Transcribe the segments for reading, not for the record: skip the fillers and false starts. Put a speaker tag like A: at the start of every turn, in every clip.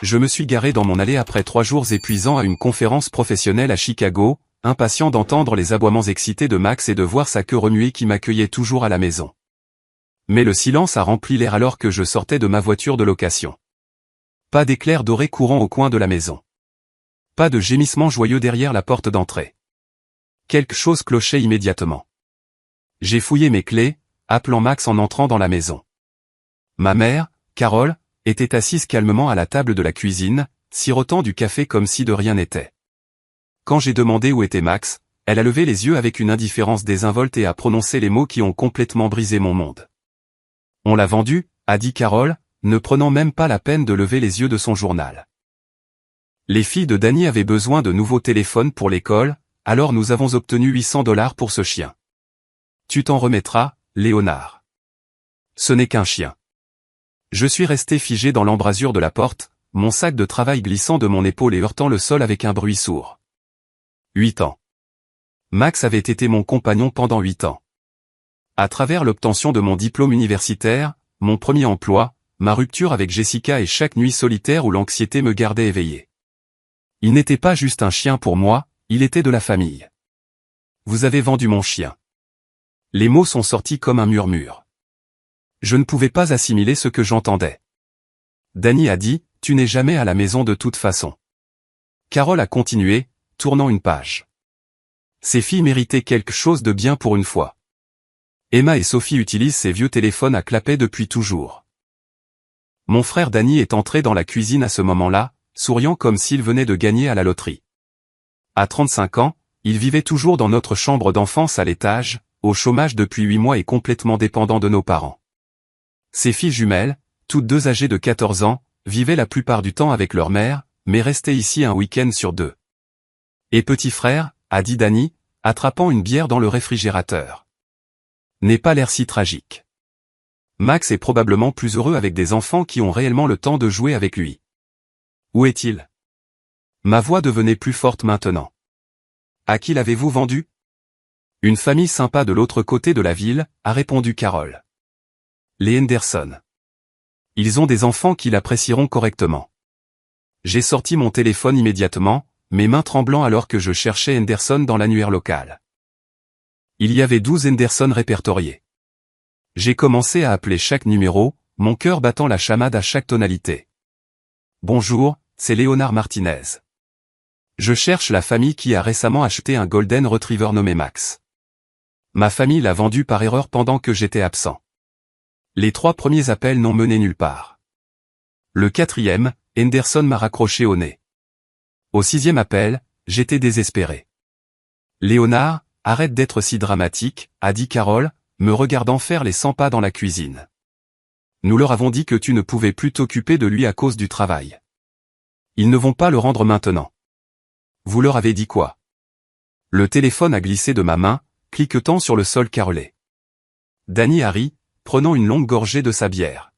A: Je me suis garé dans mon allée après 3 jours épuisants à une conférence professionnelle à Chicago, impatient d'entendre les aboiements excités de Max et de voir sa queue remuer qui m'accueillait toujours à la maison. Mais le silence a rempli l'air alors que je sortais de ma voiture de location. Pas d'éclairs dorés courant au coin de la maison. Pas de gémissement joyeux derrière la porte d'entrée. Quelque chose clochait immédiatement. J'ai fouillé mes clés, appelant Max en entrant dans la maison. Ma mère, Carole, était assise calmement à la table de la cuisine, sirotant du café comme si de rien n'était. Quand j'ai demandé où était Max, elle a levé les yeux avec une indifférence désinvolte et a prononcé les mots qui ont complètement brisé mon monde. « On l'a vendu », a dit Carole, ne prenant même pas la peine de lever les yeux de son journal. Les filles de Danny avaient besoin de nouveaux téléphones pour l'école, alors nous avons obtenu 800 $ pour ce chien. Tu t'en remettras, Léonard. Ce n'est qu'un chien. Je suis resté figé dans l'embrasure de la porte, mon sac de travail glissant de mon épaule et heurtant le sol avec un bruit sourd. 8 ans. Max avait été mon compagnon pendant 8 ans. À travers l'obtention de mon diplôme universitaire, mon premier emploi, ma rupture avec Jessica et chaque nuit solitaire où l'anxiété me gardait éveillé. Il n'était pas juste un chien pour moi, il était de la famille. Vous avez vendu mon chien. Les mots sont sortis comme un murmure. Je ne pouvais pas assimiler ce que j'entendais. Danny a dit, tu n'es jamais à la maison de toute façon. Carole a continué, tournant une page. Ces filles méritaient quelque chose de bien pour une fois. Emma et Sophie utilisent ces vieux téléphones à clapet depuis toujours. Mon frère Danny est entré dans la cuisine à ce moment-là, souriant comme s'il venait de gagner à la loterie. À 35 ans, il vivait toujours dans notre chambre d'enfance à l'étage, au chômage depuis 8 mois et complètement dépendant de nos parents. Ses filles jumelles, toutes deux âgées de 14 ans, vivaient la plupart du temps avec leur mère, mais restaient ici un week-end sur 2. Et petit frère, a dit Danny, attrapant une bière dans le réfrigérateur. N'est pas l'air si tragique. Max est probablement plus heureux avec des enfants qui ont réellement le temps de jouer avec lui. Où est-il? Ma voix devenait plus forte maintenant. À qui l'avez-vous vendu? Une famille sympa de l'autre côté de la ville, a répondu Carole. Les Henderson. Ils ont des enfants qui l'apprécieront correctement. J'ai sorti mon téléphone immédiatement, mes mains tremblant alors que je cherchais Henderson dans l'annuaire local. Il y avait 12 Henderson répertoriés. J'ai commencé à appeler chaque numéro, mon cœur battant la chamade à chaque tonalité. Bonjour, c'est Léonard Martinez. Je cherche la famille qui a récemment acheté un Golden Retriever nommé Max. Ma famille l'a vendu par erreur pendant que j'étais absent. Les 3 premiers appels n'ont mené nulle part. Le 4e, Henderson m'a raccroché au nez. Au 6e appel, j'étais désespéré. Léonard, arrête d'être si dramatique, a dit Carole, me regardant faire les 100 pas dans la cuisine. Nous leur avons dit que tu ne pouvais plus t'occuper de lui à cause du travail. Ils ne vont pas le rendre maintenant. Vous leur avez dit quoi? Le téléphone a glissé de ma main, cliquetant sur le sol carrelé. Danny a ri, prenant une longue gorgée de sa bière.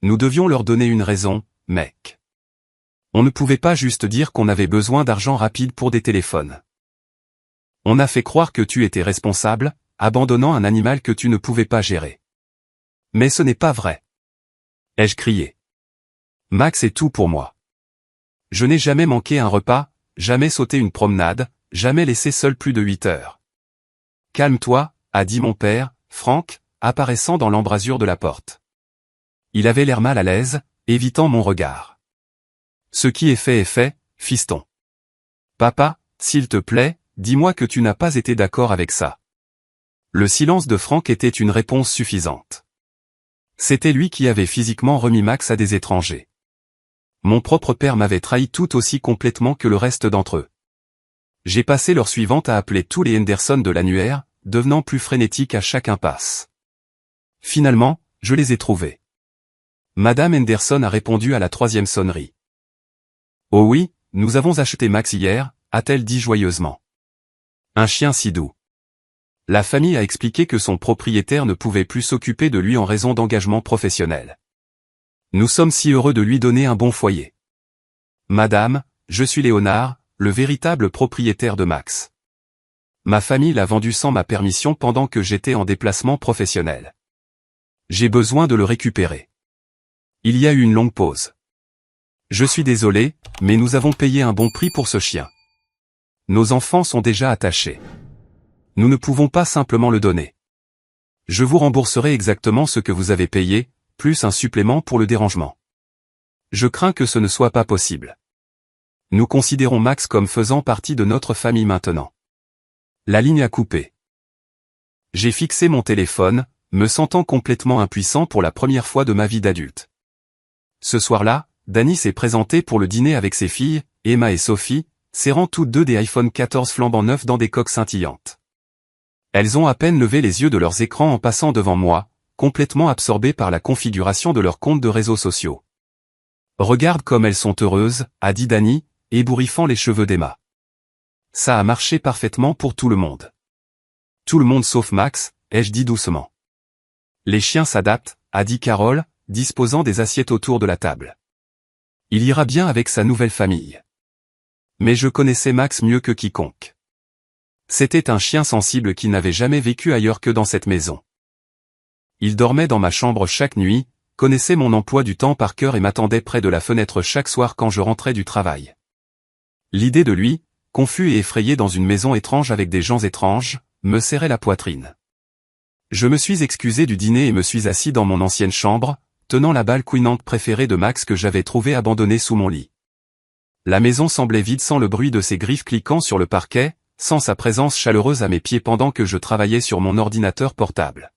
A: Nous devions leur donner une raison, mec. On ne pouvait pas juste dire qu'on avait besoin d'argent rapide pour des téléphones. On a fait croire que tu étais responsable, abandonnant un animal que tu ne pouvais pas gérer. Mais ce n'est pas vrai. Ai-je crié. Max est tout pour moi. Je n'ai jamais manqué un repas, jamais sauté une promenade, jamais laissé seul plus de 8 heures. Calme-toi, a dit mon père, Frank, apparaissant dans l'embrasure de la porte. Il avait l'air mal à l'aise, évitant mon regard. Ce qui est fait, fiston. Papa, s'il te plaît, dis-moi que tu n'as pas été d'accord avec ça. Le silence de Frank était une réponse suffisante. C'était lui qui avait physiquement remis Max à des étrangers. Mon propre père m'avait trahi tout aussi complètement que le reste d'entre eux. J'ai passé l'heure suivante à appeler tous les Henderson de l'annuaire, devenant plus frénétique à chaque impasse. Finalement, je les ai trouvés. Madame Henderson a répondu à la 3e sonnerie. Oh oui, nous avons acheté Max hier, a-t-elle dit joyeusement. Un chien si doux. La famille a expliqué que son propriétaire ne pouvait plus s'occuper de lui en raison d'engagement professionnel. Nous sommes si heureux de lui donner un bon foyer. Madame, je suis Léonard, le véritable propriétaire de Max. Ma famille l'a vendu sans ma permission pendant que j'étais en déplacement professionnel. J'ai besoin de le récupérer. Il y a eu une longue pause. Je suis désolé, mais nous avons payé un bon prix pour ce chien. Nos enfants sont déjà attachés. Nous ne pouvons pas simplement le donner. Je vous rembourserai exactement ce que vous avez payé, plus un supplément pour le dérangement. Je crains que ce ne soit pas possible. Nous considérons Max comme faisant partie de notre famille maintenant. La ligne a coupé. J'ai fixé mon téléphone, me sentant complètement impuissant pour la première fois de ma vie d'adulte. Ce soir-là, Danny s'est présenté pour le dîner avec ses filles, Emma et Sophie, serrant toutes deux des iPhone 14 flambant neufs dans des coques scintillantes. Elles ont à peine levé les yeux de leurs écrans en passant devant moi, complètement absorbées par la configuration de leurs comptes de réseaux sociaux. « Regarde comme elles sont heureuses », a dit Danny, ébouriffant les cheveux d'Emma. Ça a marché parfaitement pour tout le monde. Tout le monde sauf Max, ai-je dit doucement. Les chiens s'adaptent, a dit Carole, disposant des assiettes autour de la table. Il ira bien avec sa nouvelle famille. Mais je connaissais Max mieux que quiconque. C'était un chien sensible qui n'avait jamais vécu ailleurs que dans cette maison. Il dormait dans ma chambre chaque nuit, connaissait mon emploi du temps par cœur et m'attendait près de la fenêtre chaque soir quand je rentrais du travail. L'idée de lui, confus et effrayé dans une maison étrange avec des gens étranges, me serrait la poitrine. Je me suis excusé du dîner et me suis assis dans mon ancienne chambre, tenant la balle couinante préférée de Max que j'avais trouvée abandonnée sous mon lit. La maison semblait vide sans le bruit de ses griffes cliquant sur le parquet, sans sa présence chaleureuse à mes pieds pendant que je travaillais sur mon ordinateur portable.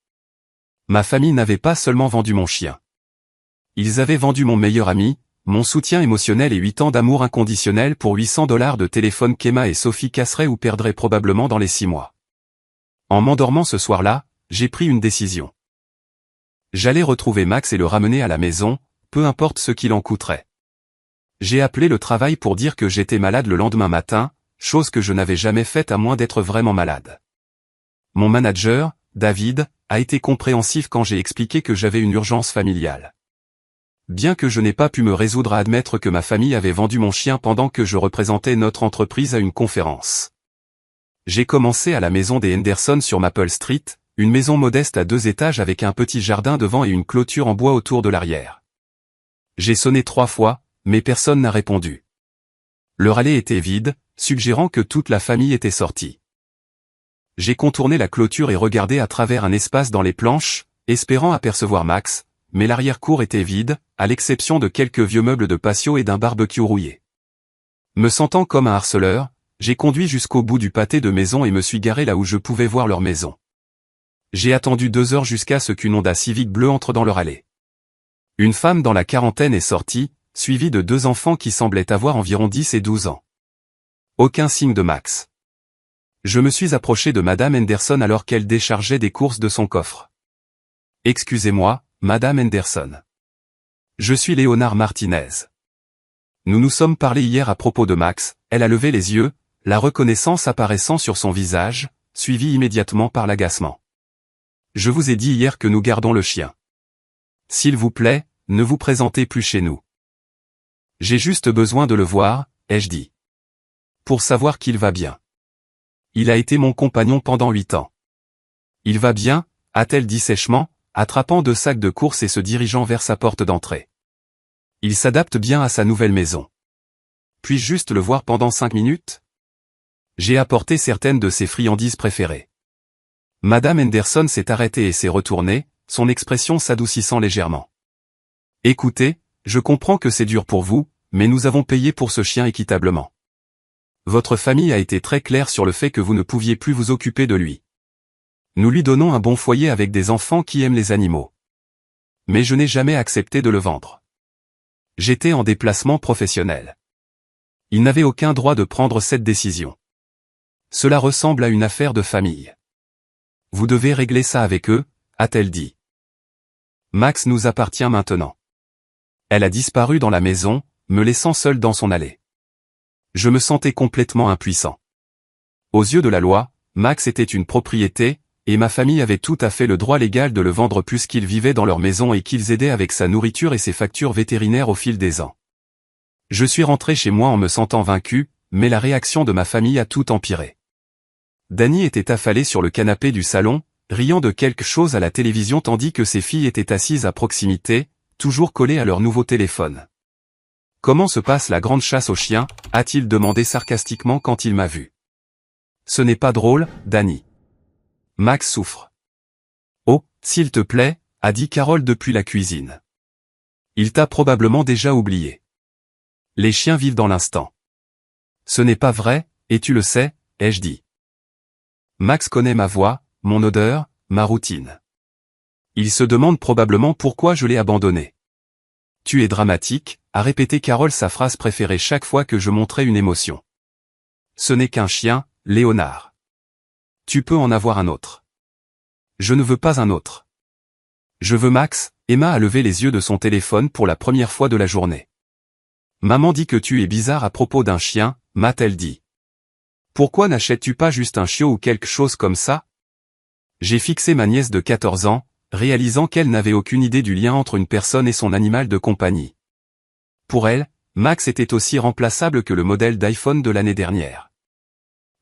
A: Ma famille n'avait pas seulement vendu mon chien. Ils avaient vendu mon meilleur ami, mon soutien émotionnel et 8 ans d'amour inconditionnel pour $800 de téléphone qu'Emma et Sophie casseraient ou perdraient probablement dans les 6 mois. En m'endormant ce soir-là, j'ai pris une décision. J'allais retrouver Max et le ramener à la maison, peu importe ce qu'il en coûterait. J'ai appelé le travail pour dire que j'étais malade le lendemain matin, chose que je n'avais jamais faite à moins d'être vraiment malade. Mon manager, David, a été compréhensif quand j'ai expliqué que j'avais une urgence familiale. Bien que je n'ai pas pu me résoudre à admettre que ma famille avait vendu mon chien pendant que je représentais notre entreprise à une conférence. J'ai commencé à la maison des Henderson sur Maple Street, une maison modeste à 2 étages avec un petit jardin devant et une clôture en bois autour de l'arrière. J'ai sonné 3 fois, mais personne n'a répondu. Leur allée était vide, suggérant que toute la famille était sortie. J'ai contourné la clôture et regardé à travers un espace dans les planches, espérant apercevoir Max, mais l'arrière-cour était vide, à l'exception de quelques vieux meubles de patio et d'un barbecue rouillé. Me sentant comme un harceleur, j'ai conduit jusqu'au bout du pâté de maison et me suis garé là où je pouvais voir leur maison. J'ai attendu 2 heures jusqu'à ce qu'une Honda Civic bleue entre dans leur allée. Une femme dans la quarantaine est sortie, suivie de 2 enfants qui semblaient avoir environ 10 et 12 ans. Aucun signe de Max. Je me suis approché de Madame Henderson alors qu'elle déchargeait des courses de son coffre. « Excusez-moi, Madame Henderson. Je suis Léonard Martinez. Nous nous sommes parlé hier à propos de Max », elle a levé les yeux, la reconnaissance apparaissant sur son visage, suivie immédiatement par l'agacement. « Je vous ai dit hier que nous gardons le chien. S'il vous plaît, ne vous présentez plus chez nous. J'ai juste besoin de le voir, ai-je dit. Pour savoir qu'il va bien. Il a été mon compagnon pendant 8 ans. Il va bien, a-t-elle dit sèchement, attrapant 2 sacs de courses et se dirigeant vers sa porte d'entrée. Il s'adapte bien à sa nouvelle maison. Puis-je juste le voir pendant 5 minutes? J'ai apporté certaines de ses friandises préférées. Madame Henderson s'est arrêtée et s'est retournée, son expression s'adoucissant légèrement. Écoutez, je comprends que c'est dur pour vous, mais nous avons payé pour ce chien équitablement. Votre famille a été très claire sur le fait que vous ne pouviez plus vous occuper de lui. Nous lui donnons un bon foyer avec des enfants qui aiment les animaux. Mais je n'ai jamais accepté de le vendre. J'étais en déplacement professionnel. Il n'avait aucun droit de prendre cette décision. Cela ressemble à une affaire de famille. Vous devez régler ça avec eux, a-t-elle dit. Max nous appartient maintenant. Elle a disparu dans la maison, me laissant seul dans son allée. Je me sentais complètement impuissant. Aux yeux de la loi, Max était une propriété, et ma famille avait tout à fait le droit légal de le vendre puisqu'ils vivaient dans leur maison et qu'ils aidaient avec sa nourriture et ses factures vétérinaires au fil des ans. Je suis rentré chez moi en me sentant vaincu, mais la réaction de ma famille a tout empiré. Danny était affalé sur le canapé du salon, riant de quelque chose à la télévision tandis que ses filles étaient assises à proximité, toujours collées à leur nouveau téléphone. Comment se passe la grande chasse aux chiens, a-t-il demandé sarcastiquement quand il m'a vu. Ce n'est pas drôle, Danny. Max souffre. Oh, s'il te plaît, a dit Carole depuis la cuisine. Il t'a probablement déjà oublié. Les chiens vivent dans l'instant. Ce n'est pas vrai, et tu le sais, ai-je dit. Max connaît ma voix, mon odeur, ma routine. Il se demande probablement pourquoi je l'ai abandonné. Tu es dramatique, a répété Carole sa phrase préférée chaque fois que je montrais une émotion. Ce n'est qu'un chien, Léonard. Tu peux en avoir un autre. Je ne veux pas un autre. Je veux Max. Emma a levé les yeux de son téléphone pour la première fois de la journée. Maman dit que tu es bizarre à propos d'un chien, m'a-t-elle dit. Pourquoi n'achètes-tu pas juste un chiot ou quelque chose comme ça? J'ai fixé ma nièce de 14 ans, réalisant qu'elle n'avait aucune idée du lien entre une personne et son animal de compagnie. Pour elle, Max était aussi remplaçable que le modèle d'iPhone de l'année dernière.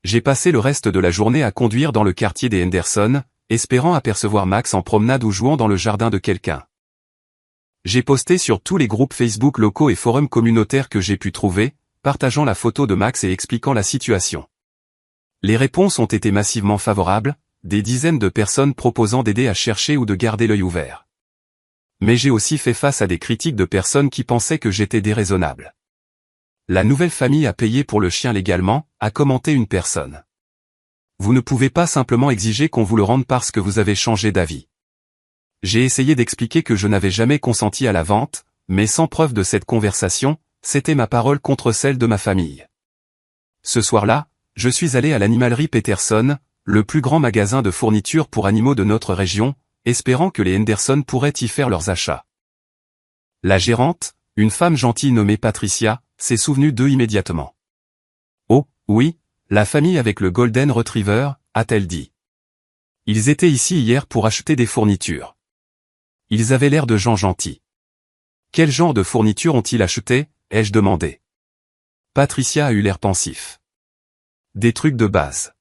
A: J'ai passé le reste de la journée à conduire dans le quartier des Henderson, espérant apercevoir Max en promenade ou jouant dans le jardin de quelqu'un. J'ai posté sur tous les groupes Facebook locaux et forums communautaires que j'ai pu trouver, partageant la photo de Max et expliquant la situation. Les réponses ont été massivement favorables, des dizaines de personnes proposant d'aider à chercher ou de garder l'œil ouvert. Mais j'ai aussi fait face à des critiques de personnes qui pensaient que j'étais déraisonnable. La nouvelle famille a payé pour le chien légalement, a commenté une personne. Vous ne pouvez pas simplement exiger qu'on vous le rende parce que vous avez changé d'avis. J'ai essayé d'expliquer que je n'avais jamais consenti à la vente, mais sans preuve de cette conversation, c'était ma parole contre celle de ma famille. Ce soir-là, je suis allé à l'animalerie Peterson, le plus grand magasin de fournitures pour animaux de notre région, espérant que les Henderson pourraient y faire leurs achats. La gérante, une femme gentille nommée Patricia, s'est souvenue d'eux immédiatement. Oh, oui, la famille avec le Golden Retriever, a-t-elle dit. Ils étaient ici hier pour acheter des fournitures. Ils avaient l'air de gens gentils. Quel genre de fournitures ont-ils acheté, ai-je demandé. Patricia a eu l'air pensif. Des trucs de base.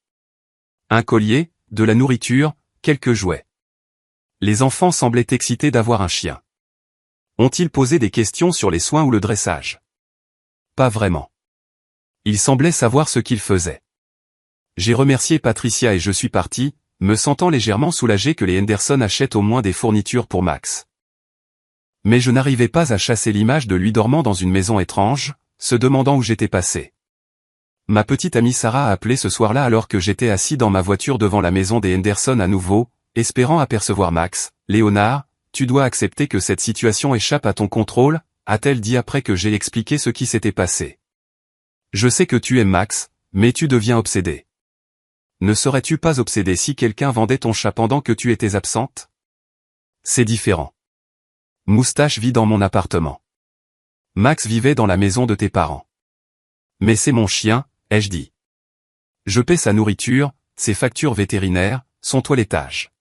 A: Un collier, de la nourriture, quelques jouets. Les enfants semblaient excités d'avoir un chien. Ont-ils posé des questions sur les soins ou le dressage? Pas vraiment. Ils semblaient savoir ce qu'ils faisaient. J'ai remercié Patricia et je suis parti, me sentant légèrement soulagé que les Henderson achètent au moins des fournitures pour Max. Mais je n'arrivais pas à chasser l'image de lui dormant dans une maison étrange, se demandant où j'étais passé. Ma petite amie Sarah a appelé ce soir-là alors que j'étais assis dans ma voiture devant la maison des Henderson à nouveau, espérant apercevoir Max. Léonard, tu dois accepter que cette situation échappe à ton contrôle, a-t-elle dit après que j'ai expliqué ce qui s'était passé. Je sais que tu aimes Max, mais tu deviens obsédé. Ne serais-tu pas obsédé si quelqu'un vendait ton chat pendant que tu étais absente? C'est différent. Moustache vit dans mon appartement. Max vivait dans la maison de tes parents. Mais c'est mon chien, ai-je dit. Je paie sa nourriture, ses factures vétérinaires, son toilettage.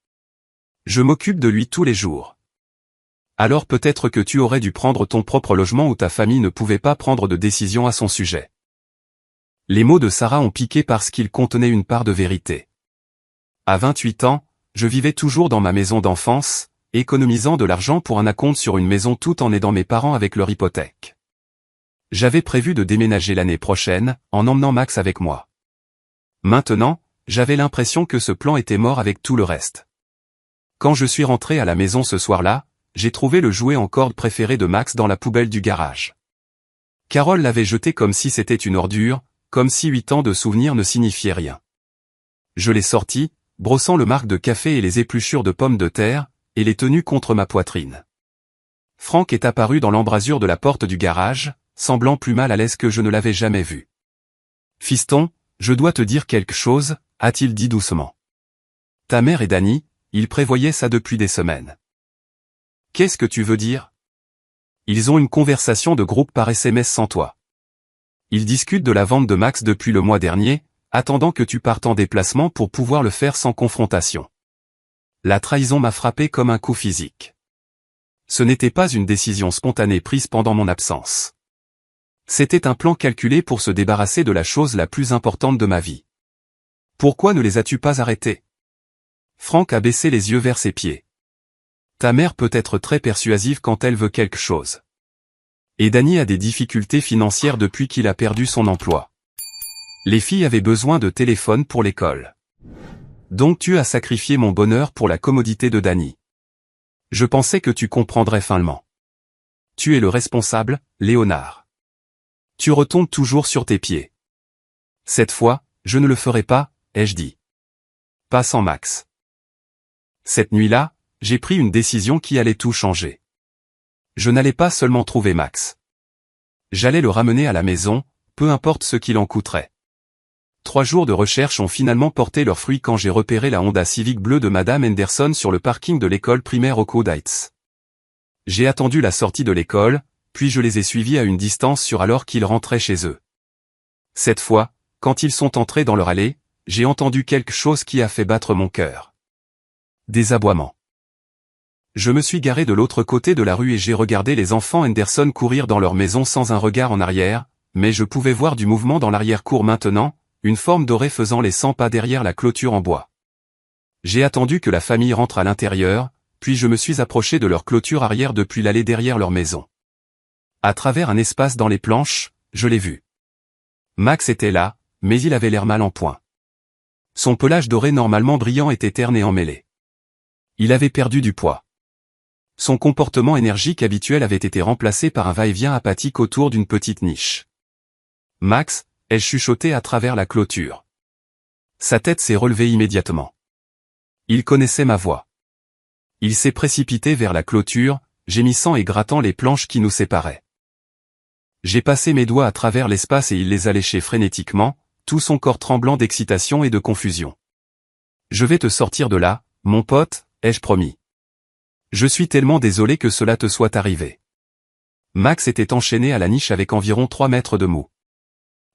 A: Je m'occupe de lui tous les jours. Alors peut-être que tu aurais dû prendre ton propre logement où ta famille ne pouvait pas prendre de décision à son sujet. Les mots de Sarah ont piqué parce qu'ils contenaient une part de vérité. À 28 ans, je vivais toujours dans ma maison d'enfance, économisant de l'argent pour un acompte sur une maison tout en aidant mes parents avec leur hypothèque. J'avais prévu de déménager l'année prochaine, en emmenant Max avec moi. Maintenant, j'avais l'impression que ce plan était mort avec tout le reste. Quand je suis rentré à la maison ce soir-là, j'ai trouvé le jouet en corde préféré de Max dans la poubelle du garage. Carole l'avait jeté comme si c'était une ordure, comme si 8 ans de souvenirs ne signifiaient rien. Je l'ai sorti, brossant le marc de café et les épluchures de pommes de terre, et les tenu contre ma poitrine. Franck est apparu dans l'embrasure de la porte du garage, semblant plus mal à l'aise que je ne l'avais jamais vu. « Fiston, je dois te dire quelque chose, » a-t-il dit doucement. « Ta mère et Danny, ils prévoyaient ça depuis des semaines. »« Qu'est-ce que tu veux dire ?»« Ils ont une conversation de groupe par SMS sans toi. Ils discutent de la vente de Max depuis le mois dernier, attendant que tu partes en déplacement pour pouvoir le faire sans confrontation. La trahison m'a frappé comme un coup physique. Ce n'était pas une décision spontanée prise pendant mon absence. C'était un plan calculé pour se débarrasser de la chose la plus importante de ma vie. Pourquoi ne les as-tu pas arrêtés? Franck a baissé les yeux vers ses pieds. Ta mère peut être très persuasive quand elle veut quelque chose. Et Danny a des difficultés financières depuis qu'il a perdu son emploi. Les filles avaient besoin de téléphone pour l'école. Donc tu as sacrifié mon bonheur pour la commodité de Danny. Je pensais que tu comprendrais finement. Tu es le responsable, Léonard. Tu retombes toujours sur tes pieds. Cette fois, je ne le ferai pas, ai-je dit. Pas sans Max. Cette nuit-là, j'ai pris une décision qui allait tout changer. Je n'allais pas seulement trouver Max. J'allais le ramener à la maison, peu importe ce qu'il en coûterait. 3 jours de recherche ont finalement porté leurs fruits quand j'ai repéré la Honda Civic bleue de Madame Henderson sur le parking de l'école primaire Oakwood Heights. J'ai attendu la sortie de l'école, puis je les ai suivis à une distance sûre alors qu'ils rentraient chez eux. Cette fois, quand ils sont entrés dans leur allée, j'ai entendu quelque chose qui a fait battre mon cœur. Des aboiements. Je me suis garé de l'autre côté de la rue et j'ai regardé les enfants Henderson courir dans leur maison sans un regard en arrière, mais je pouvais voir du mouvement dans l'arrière-cour maintenant, une forme dorée faisant les 100 pas derrière la clôture en bois. J'ai attendu que la famille rentre à l'intérieur, puis je me suis approché de leur clôture arrière depuis l'allée derrière leur maison. À travers un espace dans les planches, je l'ai vu. Max était là, mais il avait l'air mal en point. Son pelage doré normalement brillant était terne et emmêlé. Il avait perdu du poids. Son comportement énergique habituel avait été remplacé par un va-et-vient apathique autour d'une petite niche. Max, ai-je chuchoté à travers la clôture. Sa tête s'est relevée immédiatement. Il connaissait ma voix. Il s'est précipité vers la clôture, gémissant et grattant les planches qui nous séparaient. J'ai passé mes doigts à travers l'espace et il les a léchés frénétiquement, tout son corps tremblant d'excitation et de confusion. Je vais te sortir de là, mon pote, ai-je promis. Je suis tellement désolé que cela te soit arrivé. Max était enchaîné à la niche avec environ 3 mètres de mou.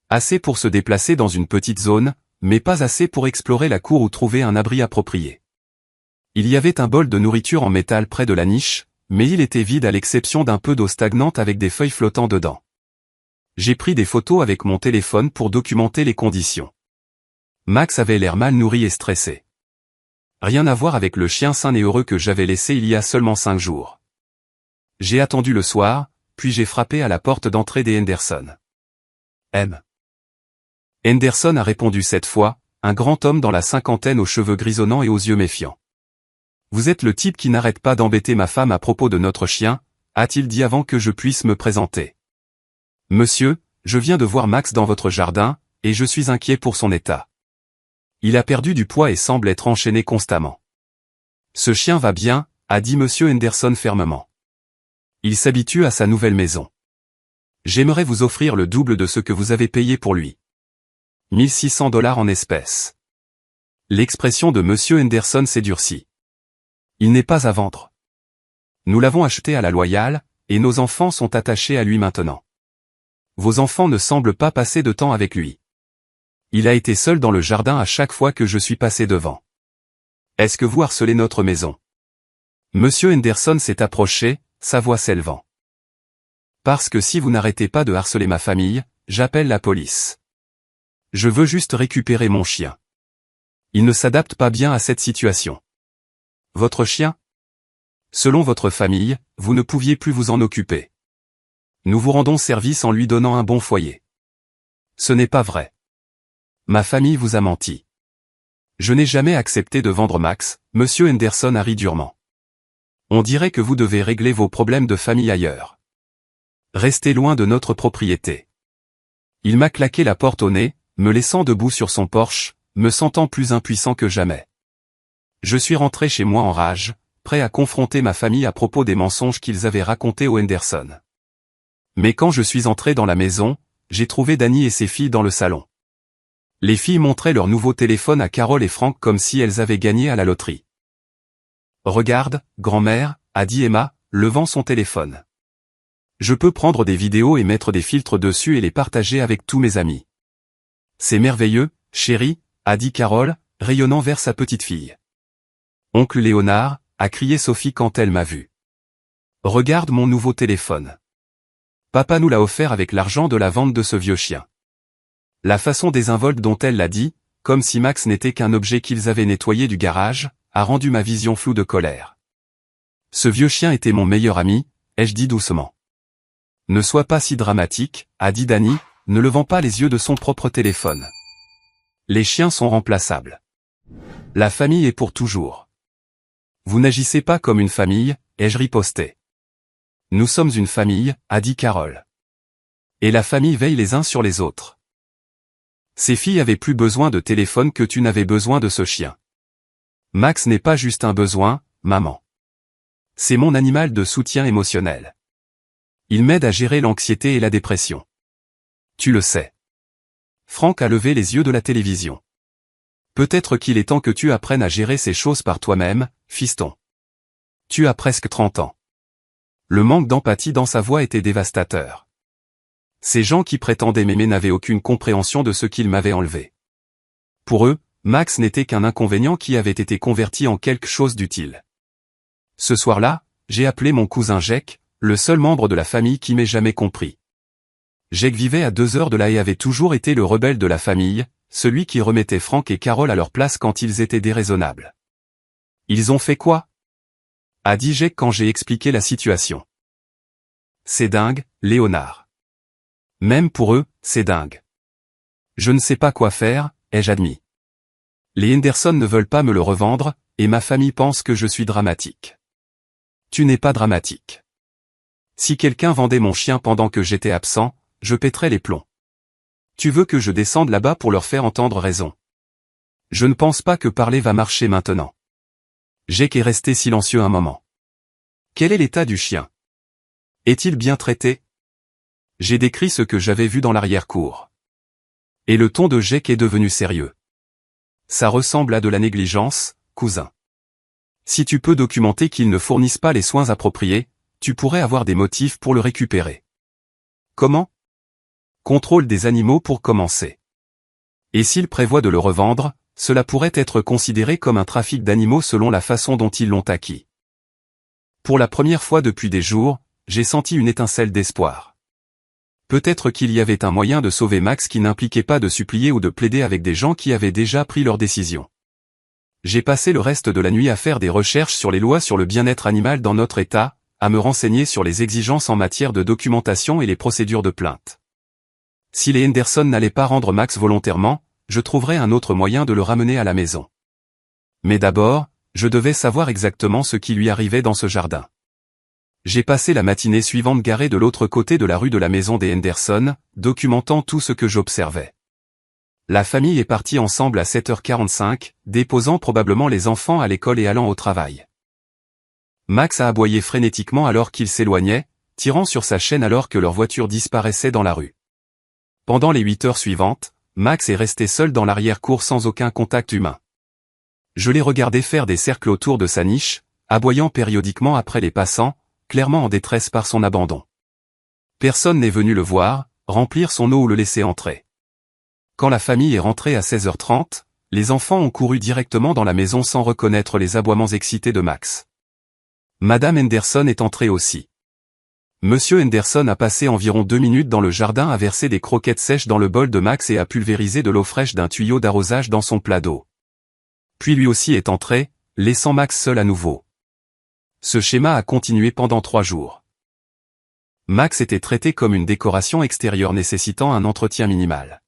A: Assez pour se déplacer dans une petite zone, mais pas assez pour explorer la cour ou trouver un abri approprié. Il y avait un bol de nourriture en métal près de la niche, mais il était vide à l'exception d'un peu d'eau stagnante avec des feuilles flottant dedans. J'ai pris des photos avec mon téléphone pour documenter les conditions. Max avait l'air mal nourri et stressé. Rien à voir avec le chien sain et heureux que j'avais laissé il y a seulement 5 jours. J'ai attendu le soir, puis j'ai frappé à la porte d'entrée des Henderson. M. Henderson a répondu cette fois, un grand homme dans la cinquantaine aux cheveux grisonnants et aux yeux méfiants. Vous êtes le type qui n'arrête pas d'embêter ma femme à propos de notre chien, a-t-il dit avant que je puisse me présenter. Monsieur, je viens de voir Max dans votre jardin, et je suis inquiet pour son état. Il a perdu du poids et semble être enchaîné constamment. Ce chien va bien, a dit Monsieur Henderson fermement. Il s'habitue à sa nouvelle maison. J'aimerais vous offrir le double de ce que vous avez payé pour lui. 1 600 $ en espèces. L'expression de Monsieur Henderson s'est durcie. Il n'est pas à vendre. Nous l'avons acheté à la loyale, et nos enfants sont attachés à lui maintenant. Vos enfants ne semblent pas passer de temps avec lui. Il a été seul dans le jardin à chaque fois que je suis passé devant. Est-ce que vous harcelez notre maison? Monsieur Henderson s'est approché, sa voix s'élevant. Parce que si vous n'arrêtez pas de harceler ma famille, j'appelle la police. Je veux juste récupérer mon chien. Il ne s'adapte pas bien à cette situation. Votre chien? Selon votre famille, vous ne pouviez plus vous en occuper. Nous vous rendons service en lui donnant un bon foyer. Ce n'est pas vrai. Ma famille vous a menti. Je n'ai jamais accepté de vendre Max, Monsieur Henderson a ri durement. On dirait que vous devez régler vos problèmes de famille ailleurs. Restez loin de notre propriété. Il m'a claqué la porte au nez, me laissant debout sur son porche, me sentant plus impuissant que jamais. Je suis rentré chez moi en rage, prêt à confronter ma famille à propos des mensonges qu'ils avaient racontés aux Henderson. Mais quand je suis entré dans la maison, j'ai trouvé Danny et ses filles dans le salon. Les filles montraient leur nouveau téléphone à Carole et Frank comme si elles avaient gagné à la loterie. « Regarde, grand-mère » a dit Emma, levant son téléphone. « Je peux prendre des vidéos et mettre des filtres dessus et les partager avec tous mes amis. »« C'est merveilleux, chérie » a dit Carole, rayonnant vers sa petite fille. « Oncle Léonard » a crié Sophie quand elle m'a vu. « Regarde mon nouveau téléphone. Papa nous l'a offert avec l'argent de la vente de ce vieux chien. » La façon désinvolte dont elle l'a dit, comme si Max n'était qu'un objet qu'ils avaient nettoyé du garage, a rendu ma vision floue de colère. Ce vieux chien était mon meilleur ami, ai-je dit doucement. Ne sois pas si dramatique, a dit Danny, ne levant pas les yeux de son propre téléphone. Les chiens sont remplaçables. La famille est pour toujours. Vous n'agissez pas comme une famille, ai-je riposté. Nous sommes une famille, a dit Carole. Et la famille veille les uns sur les autres. Ces filles avaient plus besoin de téléphone que tu n'avais besoin de ce chien. Max n'est pas juste un besoin, maman. C'est mon animal de soutien émotionnel. Il m'aide à gérer l'anxiété et la dépression. Tu le sais. Franck a levé les yeux de la télévision. Peut-être qu'il est temps que tu apprennes à gérer ces choses par toi-même, fiston. Tu as presque 30 ans. Le manque d'empathie dans sa voix était dévastateur. Ces gens qui prétendaient m'aimer n'avaient aucune compréhension de ce qu'ils m'avaient enlevé. Pour eux, Max n'était qu'un inconvénient qui avait été converti en quelque chose d'utile. Ce soir-là, j'ai appelé mon cousin Jake, le seul membre de la famille qui m'ait jamais compris. Jake vivait à 2 heures de là et avait toujours été le rebelle de la famille, celui qui remettait Franck et Carole à leur place quand ils étaient déraisonnables. Ils ont fait quoi? A dit Jake quand j'ai expliqué la situation. C'est dingue, Léonard. Même pour eux, c'est dingue. Je ne sais pas quoi faire, ai-je admis. Les Henderson ne veulent pas me le revendre, et ma famille pense que je suis dramatique. Tu n'es pas dramatique. Si quelqu'un vendait mon chien pendant que j'étais absent, je pèterais les plombs. Tu veux que je descende là-bas pour leur faire entendre raison. Je ne pense pas que parler va marcher maintenant. Jake est resté silencieux un moment. Quel est l'état du chien? Est-il bien traité? J'ai décrit ce que j'avais vu dans l'arrière-cour. Et le ton de Jake est devenu sérieux. Ça ressemble à de la négligence, cousin. Si tu peux documenter qu'ils ne fournissent pas les soins appropriés, tu pourrais avoir des motifs pour le récupérer. Comment? Contrôle des animaux pour commencer. Et s'ils prévoient de le revendre, cela pourrait être considéré comme un trafic d'animaux selon la façon dont ils l'ont acquis. Pour la première fois depuis des jours, j'ai senti une étincelle d'espoir. Peut-être qu'il y avait un moyen de sauver Max qui n'impliquait pas de supplier ou de plaider avec des gens qui avaient déjà pris leur décision. J'ai passé le reste de la nuit à faire des recherches sur les lois sur le bien-être animal dans notre État, à me renseigner sur les exigences en matière de documentation et les procédures de plainte. Si les Henderson n'allaient pas rendre Max volontairement, je trouverais un autre moyen de le ramener à la maison. Mais d'abord, je devais savoir exactement ce qui lui arrivait dans ce jardin. J'ai passé la matinée suivante garé de l'autre côté de la rue de la maison des Henderson, documentant tout ce que j'observais. La famille est partie ensemble à 7h45, déposant probablement les enfants à l'école et allant au travail. Max a aboyé frénétiquement alors qu'il s'éloignait, tirant sur sa chaîne alors que leur voiture disparaissait dans la rue. Pendant les 8 heures suivantes, Max est resté seul dans l'arrière-cour sans aucun contact humain. Je l'ai regardé faire des cercles autour de sa niche, aboyant périodiquement après les passants, clairement en détresse par son abandon. Personne n'est venu le voir, remplir son eau ou le laisser entrer. Quand la famille est rentrée à 16h30, les enfants ont couru directement dans la maison sans reconnaître les aboiements excités de Max. Madame Henderson est entrée aussi. Monsieur Henderson a passé environ 2 minutes dans le jardin à verser des croquettes sèches dans le bol de Max et à pulvériser de l'eau fraîche d'un tuyau d'arrosage dans son plat d'eau. Puis lui aussi est entré, laissant Max seul à nouveau. Ce schéma a continué pendant 3 jours. Max était traité comme une décoration extérieure nécessitant un entretien minimal.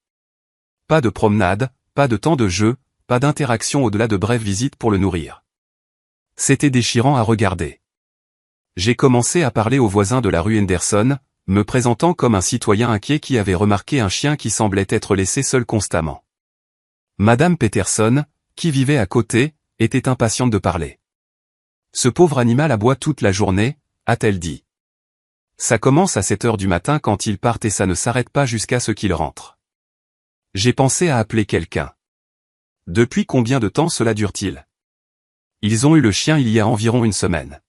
A: Pas de promenade, pas de temps de jeu, pas d'interaction au-delà de brèves visites pour le nourrir. C'était déchirant à regarder. J'ai commencé à parler aux voisins de la rue Henderson, me présentant comme un citoyen inquiet qui avait remarqué un chien qui semblait être laissé seul constamment. Madame Peterson, qui vivait à côté, était impatiente de parler. Ce pauvre animal aboie toute la journée, a-t-elle dit. Ça commence à 7 heures du matin quand il part et ça ne s'arrête pas jusqu'à ce qu'il rentre. J'ai pensé à appeler quelqu'un. Depuis combien de temps cela dure-t-il? Ils ont eu le chien il y a environ une semaine.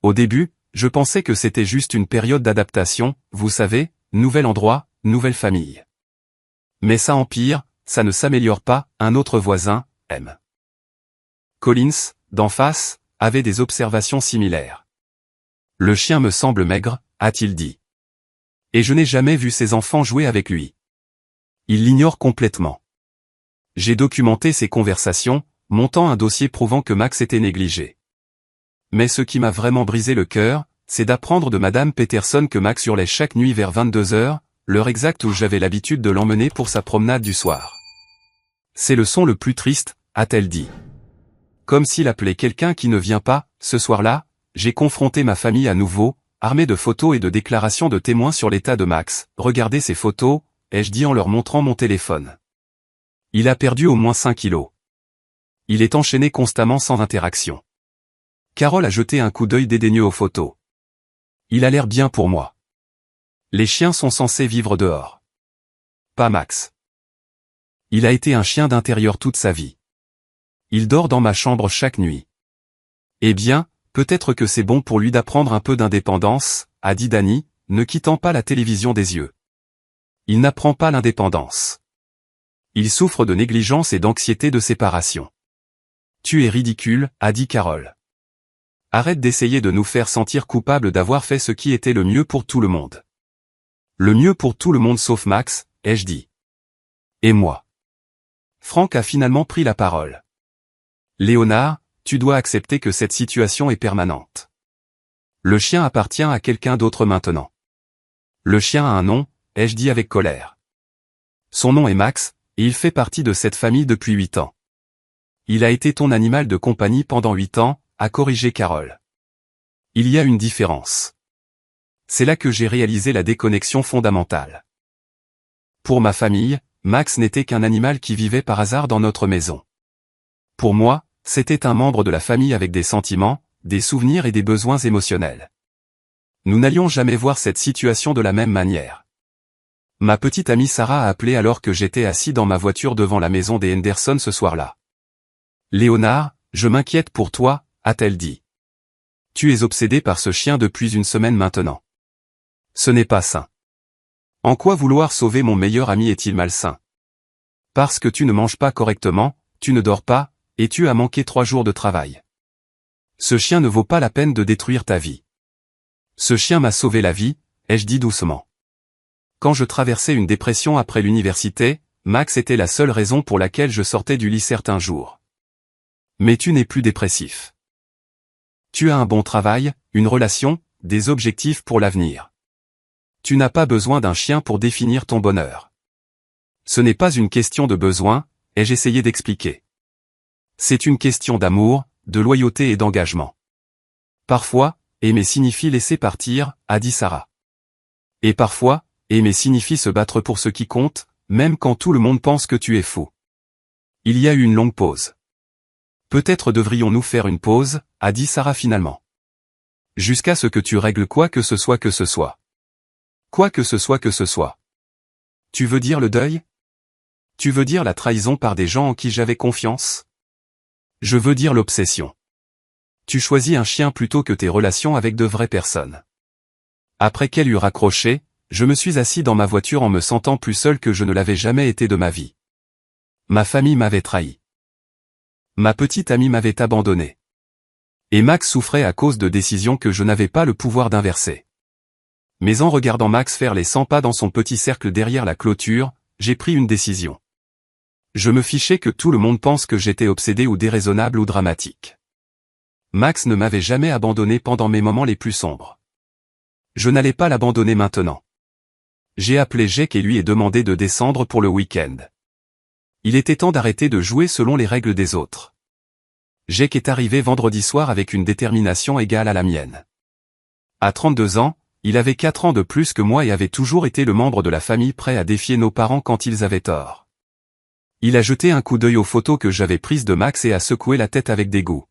A: Au début, je pensais que c'était juste une période d'adaptation, vous savez, nouvel endroit, nouvelle famille. Mais ça empire, ça ne s'améliore pas, un autre voisin, M. Collins, d'en face, avait des observations similaires. Le chien me semble maigre, a-t-il dit. Et je n'ai jamais vu ses enfants jouer avec lui. Il l'ignore complètement. J'ai documenté ces conversations, montant un dossier prouvant que Max était négligé. Mais ce qui m'a vraiment brisé le cœur, c'est d'apprendre de Madame Peterson que Max hurlait chaque nuit vers 22 heures, l'heure exacte où j'avais l'habitude de l'emmener pour sa promenade du soir. C'est le son le plus triste, a-t-elle dit. Comme s'il appelait quelqu'un qui ne vient pas. Ce soir-là, j'ai confronté ma famille à nouveau, armé de photos et de déclarations de témoins sur l'état de Max. Regardez ces photos, ai-je dit en leur montrant mon téléphone. Il a perdu au moins 5 kilos. Il est enchaîné constamment sans interaction. Carole a jeté un coup d'œil dédaigneux aux photos. Il a l'air bien pour moi. Les chiens sont censés vivre dehors. Pas Max. Il a été un chien d'intérieur toute sa vie. Il dort dans ma chambre chaque nuit. Eh bien, peut-être que c'est bon pour lui d'apprendre un peu d'indépendance, a dit Danny, ne quittant pas la télévision des yeux. Il n'apprend pas l'indépendance. Il souffre de négligence et d'anxiété de séparation. Tu es ridicule, a dit Carole. Arrête d'essayer de nous faire sentir coupables d'avoir fait ce qui était le mieux pour tout le monde. Le mieux pour tout le monde sauf Max, ai-je dit. Et moi. Franck a finalement pris la parole. Léonard, tu dois accepter que cette situation est permanente. Le chien appartient à quelqu'un d'autre maintenant. Le chien a un nom, ai-je dit avec colère. Son nom est Max, et il fait partie de cette famille depuis 8 ans. Il a été ton animal de compagnie pendant 8 ans, a corrigé Carole. Il y a une différence. C'est là que j'ai réalisé la déconnexion fondamentale. Pour ma famille, Max n'était qu'un animal qui vivait par hasard dans notre maison. Pour moi, c'était un membre de la famille avec des sentiments, des souvenirs et des besoins émotionnels. Nous n'allions jamais voir cette situation de la même manière. Ma petite amie Sarah a appelé alors que j'étais assis dans ma voiture devant la maison des Henderson ce soir-là. Léonard, je m'inquiète pour toi, a-t-elle dit. Tu es obsédé par ce chien depuis une semaine maintenant. Ce n'est pas sain. En quoi vouloir sauver mon meilleur ami est-il malsain? Parce que tu ne manges pas correctement, tu ne dors pas, et tu as manqué 3 jours de travail. Ce chien ne vaut pas la peine de détruire ta vie. Ce chien m'a sauvé la vie, ai-je dit doucement. Quand je traversais une dépression après l'université, Max était la seule raison pour laquelle je sortais du lit certains jours. Mais tu n'es plus dépressif. Tu as un bon travail, une relation, des objectifs pour l'avenir. Tu n'as pas besoin d'un chien pour définir ton bonheur. Ce n'est pas une question de besoin, ai-je essayé d'expliquer. C'est une question d'amour, de loyauté et d'engagement. Parfois, aimer signifie laisser partir, a dit Sarah. Et parfois, aimer signifie se battre pour ce qui compte, même quand tout le monde pense que tu es fou. Il y a eu une longue pause. Peut-être devrions-nous faire une pause, a dit Sarah finalement. Jusqu'à ce que tu règles quoi que ce soit que ce soit. Quoi que ce soit que ce soit. Tu veux dire le deuil? Tu veux dire la trahison par des gens en qui j'avais confiance? Je veux dire l'obsession. Tu choisis un chien plutôt que tes relations avec de vraies personnes. Après qu'elle eut raccroché, je me suis assis dans ma voiture en me sentant plus seul que je ne l'avais jamais été de ma vie. Ma famille m'avait trahi. Ma petite amie m'avait abandonné. Et Max souffrait à cause de décisions que je n'avais pas le pouvoir d'inverser. Mais en regardant Max faire les 100 pas dans son petit cercle derrière la clôture, j'ai pris une décision. Je me fichais que tout le monde pense que j'étais obsédé ou déraisonnable ou dramatique. Max ne m'avait jamais abandonné pendant mes moments les plus sombres. Je n'allais pas l'abandonner maintenant. J'ai appelé Jake et lui ai demandé de descendre pour le week-end. Il était temps d'arrêter de jouer selon les règles des autres. Jake est arrivé vendredi soir avec une détermination égale à la mienne. À 32 ans, il avait 4 ans de plus que moi et avait toujours été le membre de la famille prêt à défier nos parents quand ils avaient tort. Il a jeté un coup d'œil aux photos que j'avais prises de Max et a secoué la tête avec dégoût.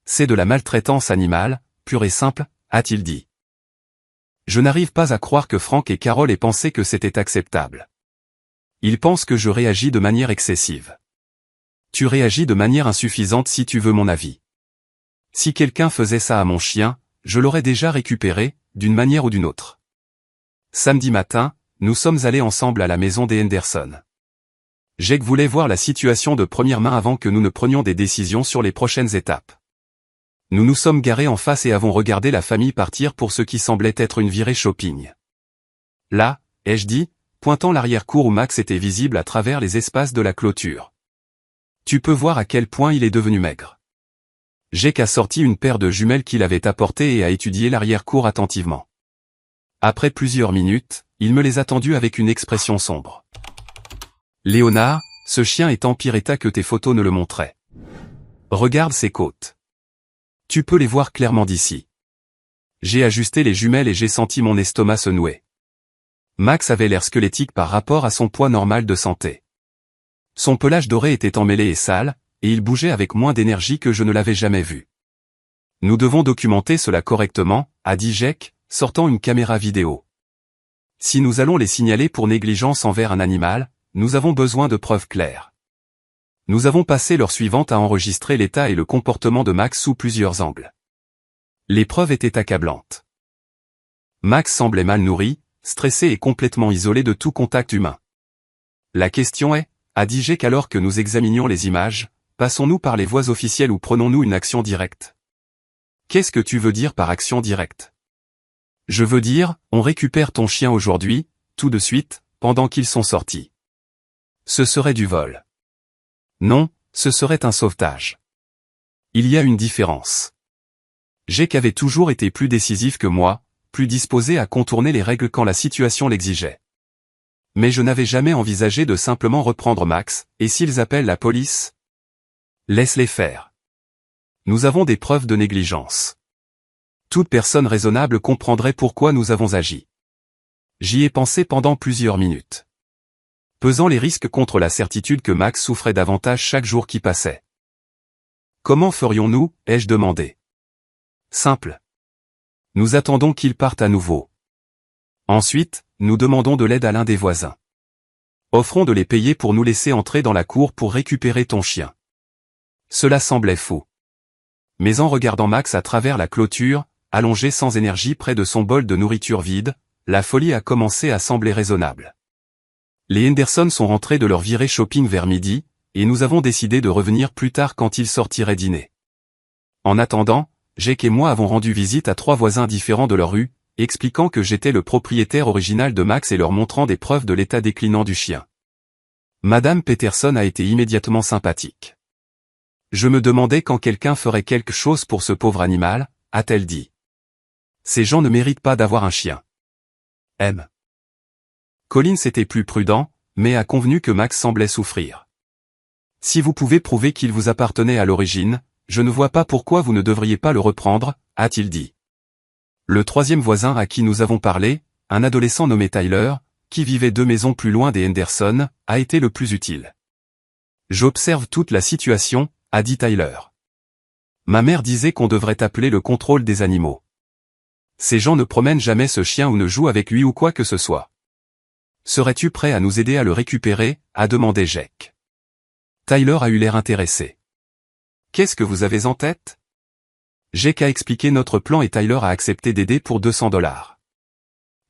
A: C'est de la maltraitance animale, pure et simple, a-t-il dit. Je n'arrive pas à croire que Franck et Carole aient pensé que c'était acceptable. Ils pensent que je réagis de manière excessive. Tu réagis de manière insuffisante si tu veux mon avis. Si quelqu'un faisait ça à mon chien, je l'aurais déjà récupéré, d'une manière ou d'une autre. Samedi matin, nous sommes allés ensemble à la maison des Henderson. Jake voulait voir la situation de première main avant que nous ne prenions des décisions sur les prochaines étapes. Nous nous sommes garés en face et avons regardé la famille partir pour ce qui semblait être une virée shopping. Là, ai-je dit, pointant l'arrière-cour où Max était visible à travers les espaces de la clôture. Tu peux voir à quel point il est devenu maigre. Jake a sorti une paire de jumelles qu'il avait apportées et a étudié l'arrière-cour attentivement. Après plusieurs minutes, il me les a tendues avec une expression sombre. Léonard, ce chien est en pire état que tes photos ne le montraient. Regarde ses côtes. Tu peux les voir clairement d'ici. J'ai ajusté les jumelles et j'ai senti mon estomac se nouer. Max avait l'air squelettique par rapport à son poids normal de santé. Son pelage doré était emmêlé et sale, et il bougeait avec moins d'énergie que je ne l'avais jamais vu. Nous devons documenter cela correctement, a dit Jake, sortant une caméra vidéo. Si nous allons les signaler pour négligence envers un animal, nous avons besoin de preuves claires. Nous avons passé l'heure suivante à enregistrer l'état et le comportement de Max sous plusieurs angles. Les preuves étaient accablantes. Max semblait mal nourri, stressé et complètement isolé de tout contact humain. La question est, a dit Jake alors que nous examinions les images, passons-nous par les voies officielles ou prenons-nous une action directe? Qu'est-ce que tu veux dire par action directe? Je veux dire, on récupère ton chien aujourd'hui, tout de suite, pendant qu'ils sont sortis. Ce serait du vol. Non, ce serait un sauvetage. Il y a une différence. Jake avait toujours été plus décisif que moi, plus disposé à contourner les règles quand la situation l'exigeait. Mais je n'avais jamais envisagé de simplement reprendre Max, et s'ils appellent la police? Laisse-les faire. Nous avons des preuves de négligence. Toute personne raisonnable comprendrait pourquoi nous avons agi. J'y ai pensé pendant plusieurs minutes. Pesant les risques contre la certitude que Max souffrait davantage chaque jour qui passait. Comment ferions-nous, ai-je demandé. Simple. Nous attendons qu'il parte à nouveau. Ensuite, nous demandons de l'aide à l'un des voisins. Offrons de les payer pour nous laisser entrer dans la cour pour récupérer ton chien. Cela semblait fou. Mais en regardant Max à travers la clôture, allongé sans énergie près de son bol de nourriture vide, la folie a commencé à sembler raisonnable. Les Henderson sont rentrés de leur virée shopping vers midi, et nous avons décidé de revenir plus tard quand ils sortiraient dîner. En attendant, Jake et moi avons rendu visite à 3 voisins différents de leur rue, expliquant que j'étais le propriétaire original de Max et leur montrant des preuves de l'état déclinant du chien. Madame Peterson a été immédiatement sympathique. Je me demandais quand quelqu'un ferait quelque chose pour ce pauvre animal, a-t-elle dit. Ces gens ne méritent pas d'avoir un chien. M. Collins était plus prudent, mais a convenu que Max semblait souffrir. Si vous pouvez prouver qu'il vous appartenait à l'origine, je ne vois pas pourquoi vous ne devriez pas le reprendre, a-t-il dit. Le troisième voisin à qui nous avons parlé, un adolescent nommé Tyler, qui vivait 2 maisons plus loin des Henderson, a été le plus utile. J'observe toute la situation, a dit Tyler. Ma mère disait qu'on devrait appeler le contrôle des animaux. Ces gens ne promènent jamais ce chien ou ne jouent avec lui ou quoi que ce soit. Serais-tu prêt à nous aider à le récupérer, a demandé Jake. Tyler a eu l'air intéressé. Qu'est-ce que vous avez en tête? Jake a expliqué notre plan et Tyler a accepté d'aider pour $200.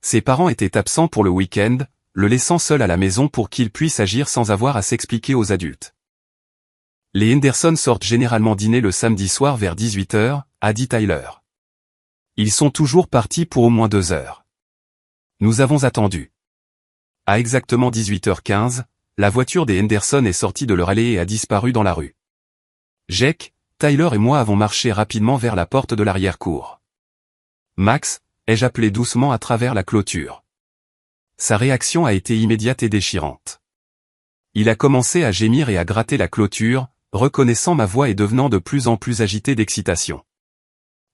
A: Ses parents étaient absents pour le week-end, le laissant seul à la maison pour qu'il puisse agir sans avoir à s'expliquer aux adultes. Les Henderson sortent généralement dîner le samedi soir vers 18h, a dit Tyler. Ils sont toujours partis pour au moins 2 heures. Nous avons attendu. À exactement 18h15, la voiture des Henderson est sortie de leur allée et a disparu dans la rue. Jake, Tyler et moi avons marché rapidement vers la porte de l'arrière-cour. Max, ai-je appelé doucement à travers la clôture. Sa réaction a été immédiate et déchirante. Il a commencé à gémir et à gratter la clôture, reconnaissant ma voix et devenant de plus en plus agité d'excitation.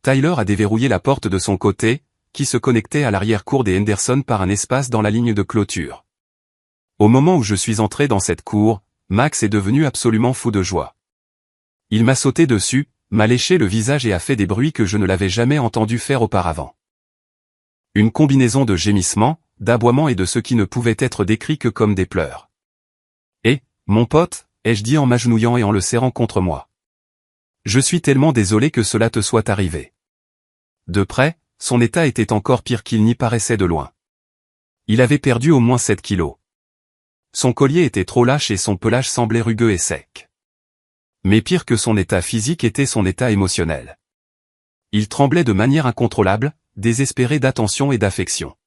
A: Tyler a déverrouillé la porte de son côté, qui se connectait à l'arrière-cour des Henderson par un espace dans la ligne de clôture. Au moment où je suis entré dans cette cour, Max est devenu absolument fou de joie. Il m'a sauté dessus, m'a léché le visage et a fait des bruits que je ne l'avais jamais entendu faire auparavant. Une combinaison de gémissements, d'aboiements et de ce qui ne pouvait être décrit que comme des pleurs. « Eh, mon pote » ai-je dit en m'agenouillant et en le serrant contre moi. « Je suis tellement désolé que cela te soit arrivé. » De près, son état était encore pire qu'il n'y paraissait de loin. Il avait perdu au moins 7 kilos. Son collier était trop lâche et son pelage semblait rugueux et sec. Mais pire que son état physique était son état émotionnel. Il tremblait de manière incontrôlable, désespéré d'attention et d'affection.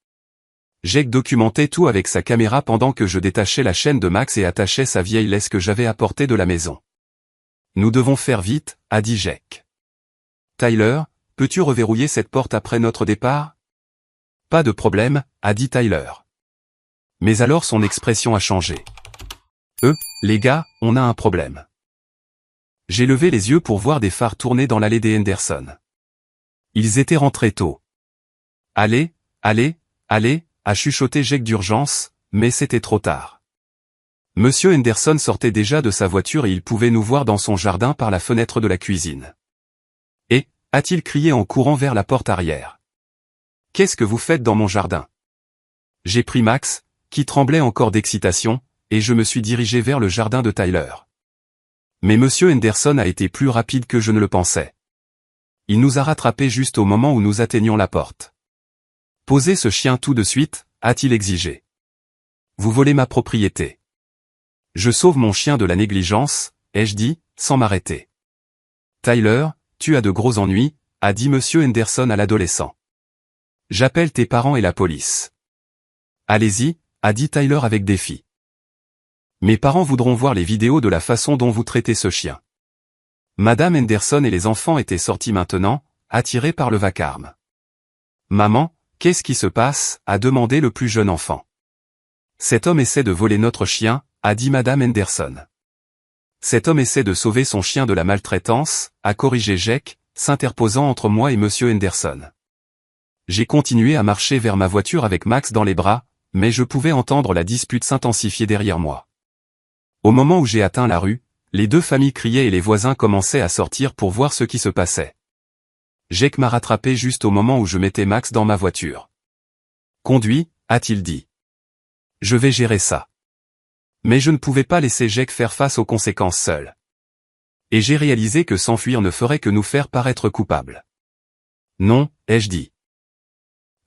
A: Jake documentait tout avec sa caméra pendant que je détachais la chaîne de Max et attachais sa vieille laisse que j'avais apportée de la maison. « Nous devons faire vite » a dit Jake. Tyler, peux-tu reverrouiller cette porte après notre départ? Pas de problème, a dit Tyler. Mais alors son expression a changé. Les gars, on a un problème. J'ai levé les yeux pour voir des phares tourner dans l'allée des Henderson. Ils étaient rentrés tôt. Allez, a chuchoté Jake d'urgence, mais c'était trop tard. Monsieur Henderson sortait déjà de sa voiture et il pouvait nous voir dans son jardin par la fenêtre de la cuisine. Et, a-t-il crié en courant vers la porte arrière. Qu'est-ce que vous faites dans mon jardin? J'ai pris Max, qui tremblait encore d'excitation, et je me suis dirigé vers le jardin de Tyler. Mais Monsieur Henderson a été plus rapide que je ne le pensais. Il nous a rattrapés juste au moment où nous atteignions la porte. Posez ce chien tout de suite, a-t-il exigé. Vous volez ma propriété. Je sauve mon chien de la négligence, ai-je dit, sans m'arrêter. Tyler, tu as de gros ennuis, a dit Monsieur Henderson à l'adolescent. J'appelle tes parents et la police. Allez-y, a dit Tyler avec défi. Mes parents voudront voir les vidéos de la façon dont vous traitez ce chien. Madame Henderson et les enfants étaient sortis maintenant, attirés par le vacarme. Maman, qu'est-ce qui se passe? A demandé le plus jeune enfant. Cet homme essaie de voler notre chien, a dit Madame Henderson. Cet homme essaie de sauver son chien de la maltraitance, a corrigé Jake, s'interposant entre moi et Monsieur Henderson. J'ai continué à marcher vers ma voiture avec Max dans les bras, mais je pouvais entendre la dispute s'intensifier derrière moi. Au moment où j'ai atteint la rue, les deux familles criaient et les voisins commençaient à sortir pour voir ce qui se passait. Jake m'a rattrapé juste au moment où je mettais Max dans ma voiture. Conduis, a-t-il dit. Je vais gérer ça. Mais je ne pouvais pas laisser Jake faire face aux conséquences seul. Et j'ai réalisé que s'enfuir ne ferait que nous faire paraître coupables. Non, ai-je dit.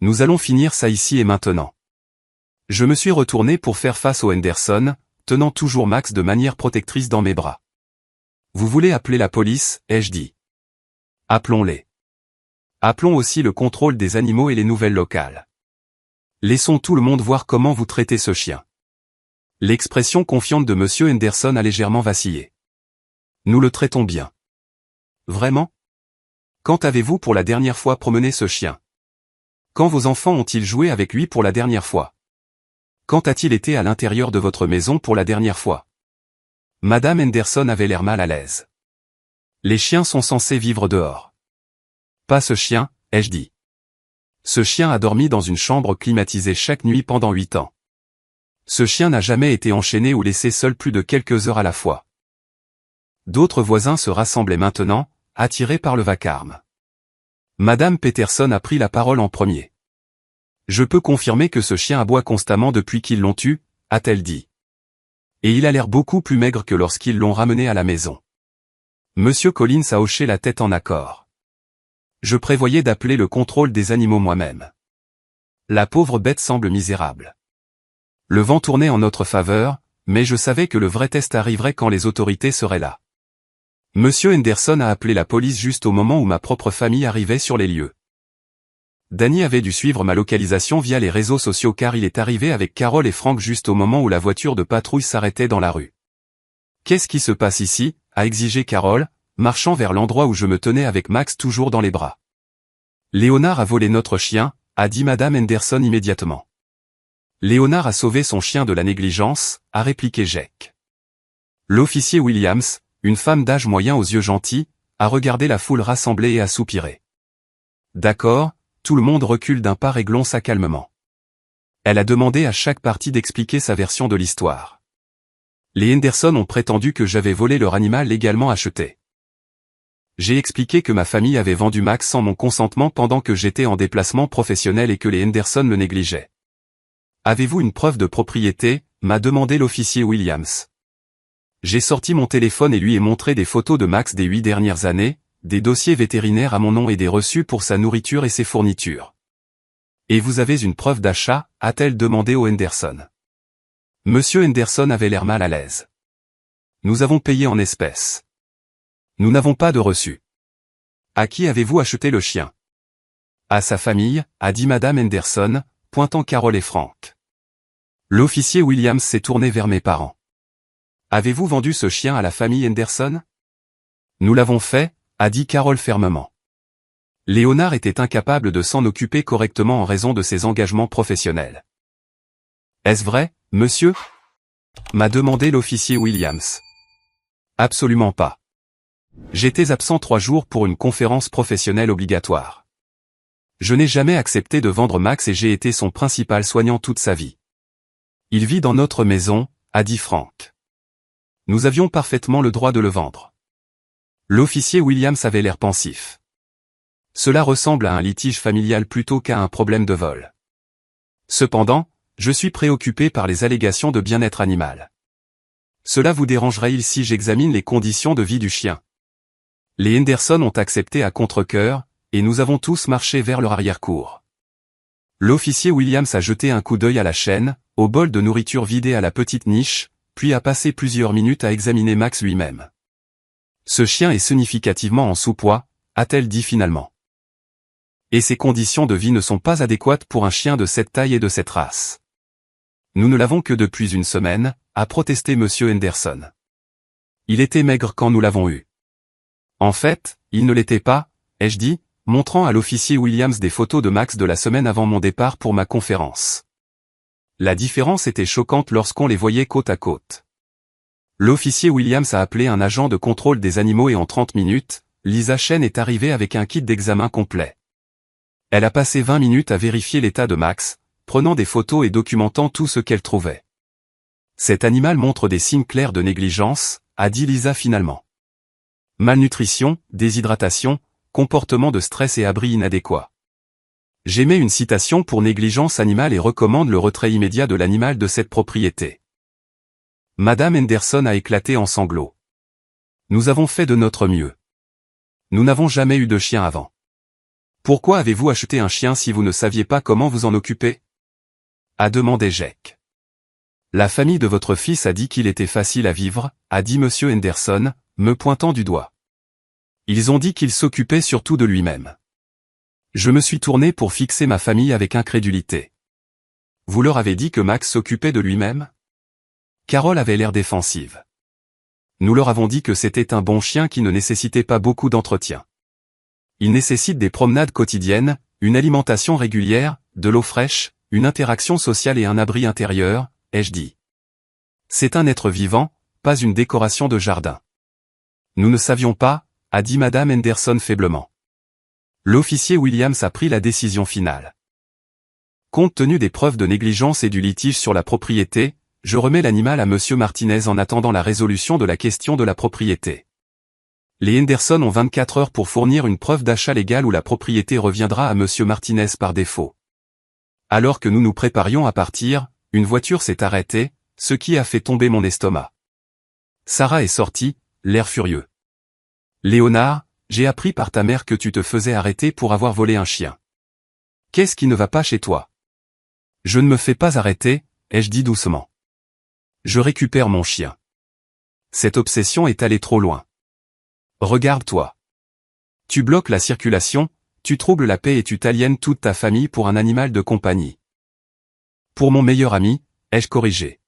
A: Nous allons finir ça ici et maintenant. Je me suis retourné pour faire face aux Henderson, tenant toujours Max de manière protectrice dans mes bras. Vous voulez appeler la police, ai-je dit. Appelons-les. Appelons aussi le contrôle des animaux et les nouvelles locales. Laissons tout le monde voir comment vous traitez ce chien. L'expression confiante de Monsieur Henderson a légèrement vacillé. Nous le traitons bien. Vraiment? Quand avez-vous pour la dernière fois promené ce chien? Quand vos enfants ont-ils joué avec lui pour la dernière fois? Quand a-t-il été à l'intérieur de votre maison pour la dernière fois? Madame Henderson avait l'air mal à l'aise. Les chiens sont censés vivre dehors. Pas ce chien, ai-je dit. Ce chien a dormi dans une chambre climatisée chaque nuit pendant 8 ans. Ce chien n'a jamais été enchaîné ou laissé seul plus de quelques heures à la fois. D'autres voisins se rassemblaient maintenant, attirés par le vacarme. Madame Peterson a pris la parole en premier. Je peux confirmer que ce chien aboie constamment depuis qu'ils l'ont eu, a-t-elle dit. Et il a l'air beaucoup plus maigre que lorsqu'ils l'ont ramené à la maison. Monsieur Collins a hoché la tête en accord. Je prévoyais d'appeler le contrôle des animaux moi-même. La pauvre bête semble misérable. Le vent tournait en notre faveur, mais je savais que le vrai test arriverait quand les autorités seraient là. Monsieur Henderson a appelé la police juste au moment où ma propre famille arrivait sur les lieux. Danny avait dû suivre ma localisation via les réseaux sociaux car il est arrivé avec Carol et Frank juste au moment où la voiture de patrouille s'arrêtait dans la rue. Qu'est-ce qui se passe ici? A exigé Carol, marchant vers l'endroit où je me tenais avec Max toujours dans les bras. Léonard a volé notre chien, a dit Madame Henderson immédiatement. Léonard a sauvé son chien de la négligence, a répliqué Jake. L'officier Williams, une femme d'âge moyen aux yeux gentils, a regardé la foule rassemblée et a soupiré. D'accord, tout le monde recule d'un pas réglons ça calmement. Elle a demandé à chaque partie d'expliquer sa version de l'histoire. Les Henderson ont prétendu que j'avais volé leur animal légalement acheté. J'ai expliqué que ma famille avait vendu Max sans mon consentement pendant que j'étais en déplacement professionnel et que les Henderson le négligeaient. Avez-vous une preuve de propriété? M'a demandé l'officier Williams. J'ai sorti mon téléphone et lui ai montré des photos de Max des 8 dernières années, des dossiers vétérinaires à mon nom et des reçus pour sa nourriture et ses fournitures. Et vous avez une preuve d'achat? A-t-elle demandé au Henderson. Monsieur Henderson avait l'air mal à l'aise. Nous avons payé en espèces. Nous n'avons pas de reçu. À qui avez-vous acheté le chien? À sa famille, a dit Madame Henderson, pointant Carol et Frank. L'officier Williams s'est tourné vers mes parents. Avez-vous vendu ce chien à la famille Henderson? Nous l'avons fait, a dit Carol fermement. Léonard était incapable de s'en occuper correctement en raison de ses engagements professionnels. « Est-ce vrai, monsieur ?» m'a demandé l'officier Williams. « Absolument pas. J'étais absent 3 jours pour une conférence professionnelle obligatoire. Je n'ai jamais accepté de vendre Max et j'ai été son principal soignant toute sa vie. Il vit dans notre maison, a dit Frank. Nous avions parfaitement le droit de le vendre. » L'officier Williams avait l'air pensif. Cela ressemble à un litige familial plutôt qu'à un problème de vol. Cependant, je suis préoccupé par les allégations de bien-être animal. Cela vous dérangerait-il si j'examine les conditions de vie du chien? Les Henderson ont accepté à contre-cœur, et nous avons tous marché vers leur arrière-cour. L'officier Williams a jeté un coup d'œil à la chaîne, au bol de nourriture vidé à la petite niche, puis a passé plusieurs minutes à examiner Max lui-même. Ce chien est significativement en sous-poids, a-t-elle dit finalement. Et ses conditions de vie ne sont pas adéquates pour un chien de cette taille et de cette race. Nous ne l'avons que depuis une semaine, a protesté M. Henderson. Il était maigre quand nous l'avons eu. En fait, il ne l'était pas, ai-je dit, montrant à l'officier Williams des photos de Max de la semaine avant mon départ pour ma conférence. La différence était choquante lorsqu'on les voyait côte à côte. L'officier Williams a appelé un agent de contrôle des animaux et en 30 minutes, Lisa Chen est arrivée avec un kit d'examen complet. Elle a passé 20 minutes à vérifier l'état de Max, prenant des photos et documentant tout ce qu'elle trouvait. Cet animal montre des signes clairs de négligence, a dit Lisa finalement. Malnutrition, déshydratation, comportement de stress et abri inadéquat. J'émets une citation pour négligence animale et recommande le retrait immédiat de l'animal de cette propriété. Madame Henderson a éclaté en sanglots. Nous avons fait de notre mieux. Nous n'avons jamais eu de chien avant. Pourquoi avez-vous acheté un chien si vous ne saviez pas comment vous en occuper? A demandé Jake. La famille de votre fils a dit qu'il était facile à vivre, a dit M. Henderson, me pointant du doigt. Ils ont dit qu'il s'occupait surtout de lui-même. Je me suis tourné pour fixer ma famille avec incrédulité. Vous leur avez dit que Max s'occupait de lui-même? Carole avait l'air défensive. Nous leur avons dit que c'était un bon chien qui ne nécessitait pas beaucoup d'entretien. Il nécessite des promenades quotidiennes, une alimentation régulière, de l'eau fraîche, une interaction sociale et un abri intérieur, ai-je dit. C'est un être vivant, pas une décoration de jardin. Nous ne savions pas, a dit Madame Henderson faiblement. L'officier Williams a pris la décision finale. Compte tenu des preuves de négligence et du litige sur la propriété, je remets l'animal à Monsieur Martinez en attendant la résolution de la question de la propriété. Les Henderson ont 24 heures pour fournir une preuve d'achat légal ou la propriété reviendra à Monsieur Martinez par défaut. Alors que nous nous préparions à partir, une voiture s'est arrêtée, ce qui a fait tomber mon estomac. Sarah est sortie, l'air furieux. Léonard, j'ai appris par ta mère que tu te faisais arrêter pour avoir volé un chien. Qu'est-ce qui ne va pas chez toi? Je ne me fais pas arrêter, ai-je dit doucement. Je récupère mon chien. Cette obsession est allée trop loin. Regarde-toi. Tu bloques la circulation, tu troubles la paix et tu t'aliènes toute ta famille pour un animal de compagnie. Pour mon meilleur ami, ai-je corrigé.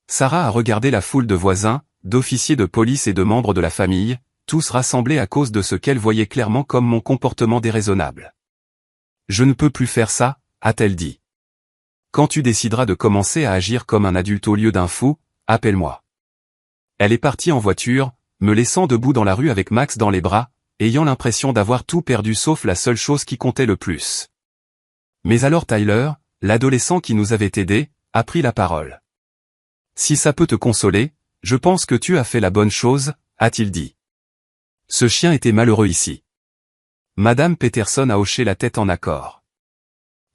A: Sarah a regardé la foule de voisins, d'officiers de police et de membres de la famille, tous rassemblés à cause de ce qu'elle voyait clairement comme mon comportement déraisonnable. Je ne peux plus faire ça, a-t-elle dit. Quand tu décideras de commencer à agir comme un adulte au lieu d'un fou, appelle-moi. Elle est partie en voiture, me laissant debout dans la rue avec Max dans les bras, ayant l'impression d'avoir tout perdu sauf la seule chose qui comptait le plus. Mais alors Tyler, l'adolescent qui nous avait aidés, a pris la parole. Si ça peut te consoler, je pense que tu as fait la bonne chose, a-t-il dit. Ce chien était malheureux ici. Madame Peterson a hoché la tête en accord.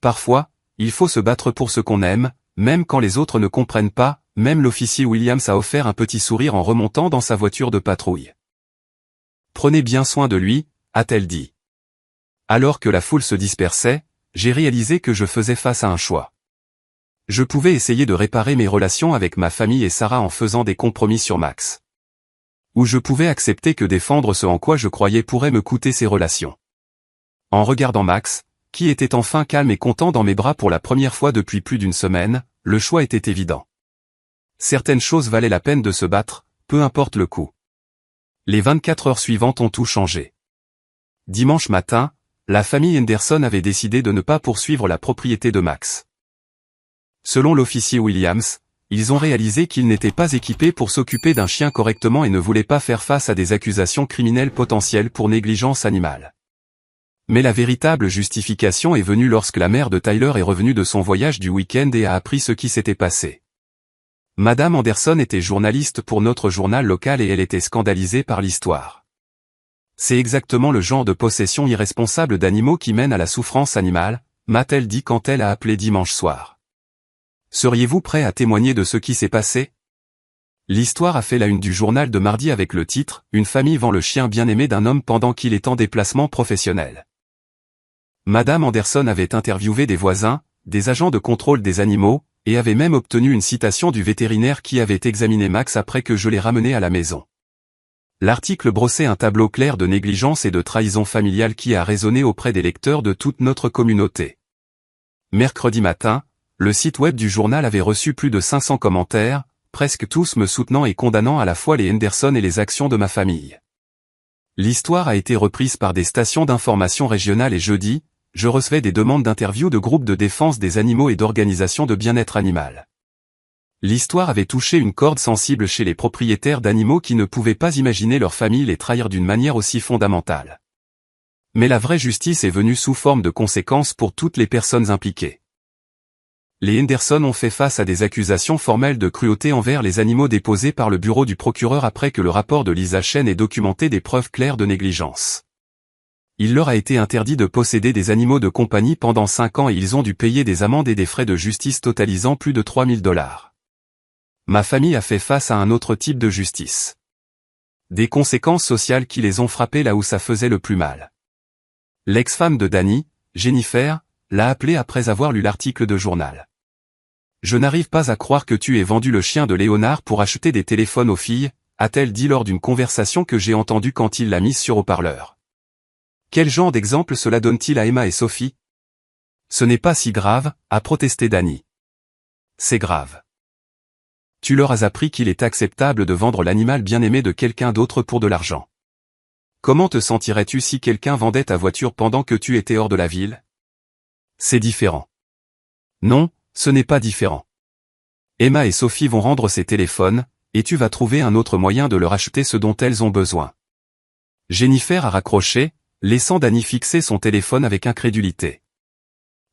A: Parfois, il faut se battre pour ce qu'on aime, même quand les autres ne comprennent pas, même l'officier Williams a offert un petit sourire en remontant dans sa voiture de patrouille. Prenez bien soin de lui, a-t-elle dit. Alors que la foule se dispersait, j'ai réalisé que je faisais face à un choix. Je pouvais essayer de réparer mes relations avec ma famille et Sarah en faisant des compromis sur Max. Ou je pouvais accepter que défendre ce en quoi je croyais pourrait me coûter ces relations. En regardant Max, qui était enfin calme et content dans mes bras pour la première fois depuis plus d'une semaine, le choix était évident. Certaines choses valaient la peine de se battre, peu importe le coût. Les 24 heures suivantes ont tout changé. Dimanche matin, la famille Henderson avait décidé de ne pas poursuivre la propriété de Max. Selon l'officier Williams, ils ont réalisé qu'ils n'étaient pas équipés pour s'occuper d'un chien correctement et ne voulaient pas faire face à des accusations criminelles potentielles pour négligence animale. Mais la véritable justification est venue lorsque la mère de Tyler est revenue de son voyage du week-end et a appris ce qui s'était passé. Madame Anderson était journaliste pour notre journal local et elle était scandalisée par l'histoire. C'est exactement le genre de possession irresponsable d'animaux qui mène à la souffrance animale, m'a-t-elle dit quand elle a appelé dimanche soir. Seriez-vous prêt à témoigner de ce qui s'est passé? L'histoire a fait la une du journal de mardi avec le titre « Une famille vend le chien bien-aimé d'un homme pendant qu'il est en déplacement professionnel ». Madame Anderson avait interviewé des voisins, des agents de contrôle des animaux, et avait même obtenu une citation du vétérinaire qui avait examiné Max après que je l'ai ramené à la maison. L'article brossait un tableau clair de négligence et de trahison familiale qui a résonné auprès des lecteurs de toute notre communauté. Mercredi matin, le site web du journal avait reçu plus de 500 commentaires, presque tous me soutenant et condamnant à la fois les Henderson et les actions de ma famille. L'histoire a été reprise par des stations d'information régionales et jeudi, je recevais des demandes d'interviews de groupes de défense des animaux et d'organisations de bien-être animal. L'histoire avait touché une corde sensible chez les propriétaires d'animaux qui ne pouvaient pas imaginer leur famille les trahir d'une manière aussi fondamentale. Mais la vraie justice est venue sous forme de conséquences pour toutes les personnes impliquées. Les Henderson ont fait face à des accusations formelles de cruauté envers les animaux déposées par le bureau du procureur après que le rapport de Lisa Chen ait documenté des preuves claires de négligence. Il leur a été interdit de posséder des animaux de compagnie pendant 5 ans et ils ont dû payer des amendes et des frais de justice totalisant plus de $3 000. Ma famille a fait face à un autre type de justice. Des conséquences sociales qui les ont frappés là où ça faisait le plus mal. L'ex-femme de Danny, Jennifer, l'a appelé après avoir lu l'article de journal. Je n'arrive pas à croire que tu aies vendu le chien de Léonard pour acheter des téléphones aux filles, a-t-elle dit lors d'une conversation que j'ai entendue quand il l'a mise sur haut-parleur. Quel genre d'exemple cela donne-t-il à Emma et Sophie? Ce n'est pas si grave, a protesté Danny. C'est grave. Tu leur as appris qu'il est acceptable de vendre l'animal bien-aimé de quelqu'un d'autre pour de l'argent. Comment te sentirais-tu si quelqu'un vendait ta voiture pendant que tu étais hors de la ville? C'est différent. Non, ce n'est pas différent. Emma et Sophie vont rendre ces téléphones, et tu vas trouver un autre moyen de leur acheter ce dont elles ont besoin. Jennifer a raccroché, laissant Danny fixer son téléphone avec incrédulité.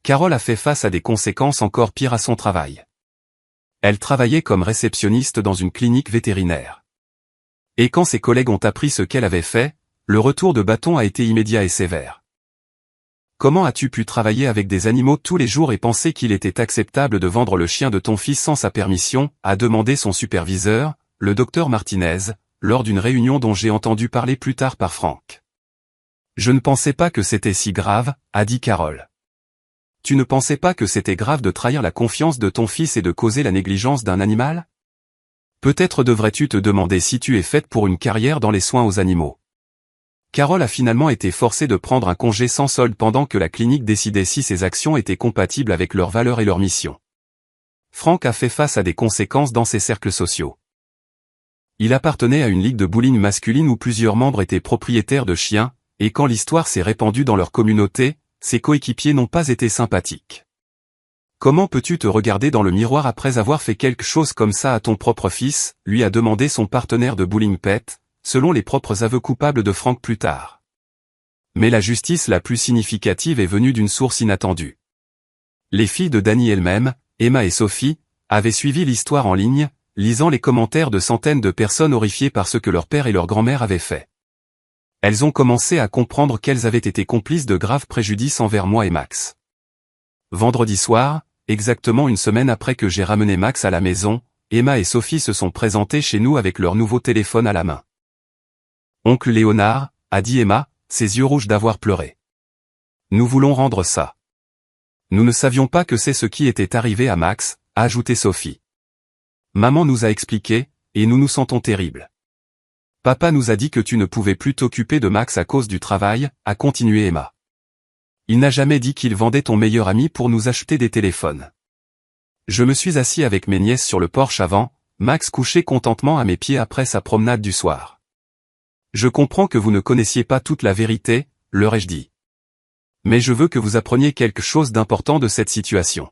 A: Carole a fait face à des conséquences encore pires à son travail. Elle travaillait comme réceptionniste dans une clinique vétérinaire. Et quand ses collègues ont appris ce qu'elle avait fait, le retour de bâton a été immédiat et sévère. Comment as-tu pu travailler avec des animaux tous les jours et penser qu'il était acceptable de vendre le chien de ton fils sans sa permission, a demandé son superviseur, le docteur Martinez, lors d'une réunion dont j'ai entendu parler plus tard par Frank. Je ne pensais pas que c'était si grave, a dit Carole. Tu ne pensais pas que c'était grave de trahir la confiance de ton fils et de causer la négligence d'un animal? Peut-être devrais-tu te demander si tu es faite pour une carrière dans les soins aux animaux. Carole a finalement été forcée de prendre un congé sans solde pendant que la clinique décidait si ses actions étaient compatibles avec leurs valeurs et leur mission. Frank a fait face à des conséquences dans ses cercles sociaux. Il appartenait à une ligue de bowling masculine où plusieurs membres étaient propriétaires de chiens, et quand l'histoire s'est répandue dans leur communauté, ses coéquipiers n'ont pas été sympathiques. Comment peux-tu te regarder dans le miroir après avoir fait quelque chose comme ça à ton propre fils, lui a demandé son partenaire de bowling Pet, selon les propres aveux coupables de Frank plus tard. Mais la justice la plus significative est venue d'une source inattendue. Les filles de Danny elles-mêmes, Emma et Sophie, avaient suivi l'histoire en ligne, lisant les commentaires de centaines de personnes horrifiées par ce que leur père et leur grand-mère avaient fait. Elles ont commencé à comprendre qu'elles avaient été complices de graves préjudices envers moi et Max. Vendredi soir, exactement une semaine après que j'ai ramené Max à la maison, Emma et Sophie se sont présentées chez nous avec leur nouveau téléphone à la main. Oncle Léonard, a dit Emma, ses yeux rouges d'avoir pleuré. Nous voulons rendre ça. Nous ne savions pas que c'est ce qui était arrivé à Max, a ajouté Sophie. Maman nous a expliqué, et nous nous sentons terribles. Papa nous a dit que tu ne pouvais plus t'occuper de Max à cause du travail, a continué Emma. Il n'a jamais dit qu'il vendait ton meilleur ami pour nous acheter des téléphones. Je me suis assis avec mes nièces sur le porche avant, Max couchait contentement à mes pieds après sa promenade du soir. Je comprends que vous ne connaissiez pas toute la vérité, leur ai-je dit. Mais je veux que vous appreniez quelque chose d'important de cette situation.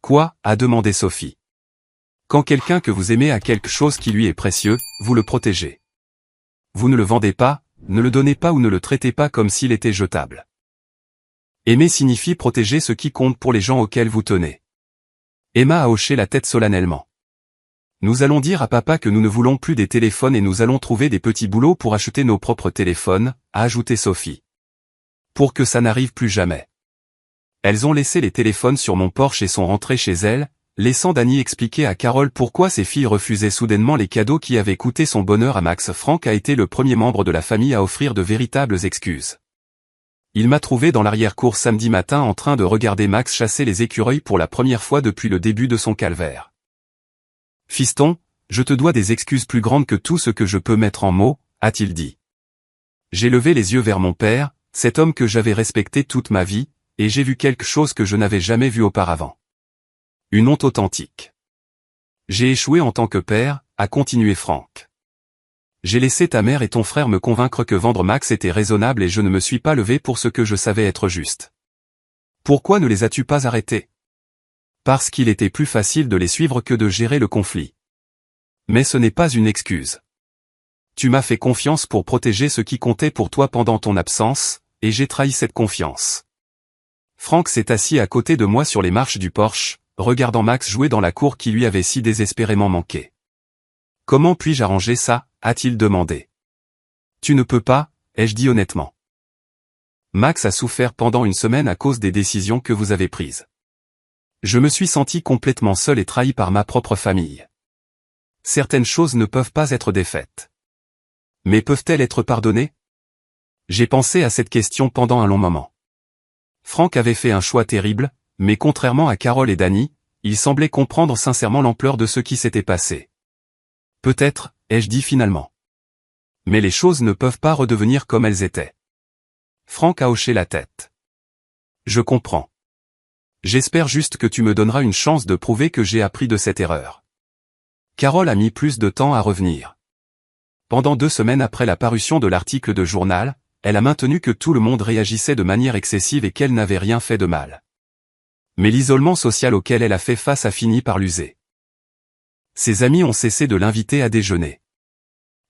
A: Quoi? A demandé Sophie. Quand quelqu'un que vous aimez a quelque chose qui lui est précieux, vous le protégez. Vous ne le vendez pas, ne le donnez pas ou ne le traitez pas comme s'il était jetable. Aimer signifie protéger ce qui compte pour les gens auxquels vous tenez. Emma a hoché la tête solennellement. Nous allons dire à papa que nous ne voulons plus des téléphones et nous allons trouver des petits boulots pour acheter nos propres téléphones, a ajouté Sophie. Pour que ça n'arrive plus jamais. Elles ont laissé les téléphones sur mon porche et sont rentrées chez elles, laissant Dani expliquer à Carole pourquoi ses filles refusaient soudainement les cadeaux qui avaient coûté son bonheur à Max. Franck a été le premier membre de la famille à offrir de véritables excuses. Il m'a trouvé dans l'arrière-cour samedi matin en train de regarder Max chasser les écureuils pour la première fois depuis le début de son calvaire. Fiston, je te dois des excuses plus grandes que tout ce que je peux mettre en mots, a-t-il dit. J'ai levé les yeux vers mon père, cet homme que j'avais respecté toute ma vie, et j'ai vu quelque chose que je n'avais jamais vu auparavant. Une honte authentique. J'ai échoué en tant que père, a continué Franck. J'ai laissé ta mère et ton frère me convaincre que vendre Max était raisonnable et je ne me suis pas levé pour ce que je savais être juste. Pourquoi ne les as-tu pas arrêtés? Parce qu'il était plus facile de les suivre que de gérer le conflit. Mais ce n'est pas une excuse. Tu m'as fait confiance pour protéger ce qui comptait pour toi pendant ton absence, et j'ai trahi cette confiance. Franck s'est assis à côté de moi sur les marches du porche, regardant Max jouer dans la cour qui lui avait si désespérément manqué. Comment puis-je arranger ça? A-t-il demandé. Tu ne peux pas, ai-je dit honnêtement. Max a souffert pendant une semaine à cause des décisions que vous avez prises. Je me suis senti complètement seul et trahi par ma propre famille. Certaines choses ne peuvent pas être défaites. Mais peuvent-elles être pardonnées? J'ai pensé à cette question pendant un long moment. Franck avait fait un choix terrible, mais contrairement à Carole et Dani, il semblait comprendre sincèrement l'ampleur de ce qui s'était passé. Peut-être, ai-je dit finalement. Mais les choses ne peuvent pas redevenir comme elles étaient. Franck a hoché la tête. Je comprends. J'espère juste que tu me donneras une chance de prouver que j'ai appris de cette erreur. Carole a mis plus de temps à revenir. Pendant 2 semaines après la parution de l'article de journal, elle a maintenu que tout le monde réagissait de manière excessive et qu'elle n'avait rien fait de mal. Mais l'isolement social auquel elle a fait face a fini par l'user. Ses amis ont cessé de l'inviter à déjeuner.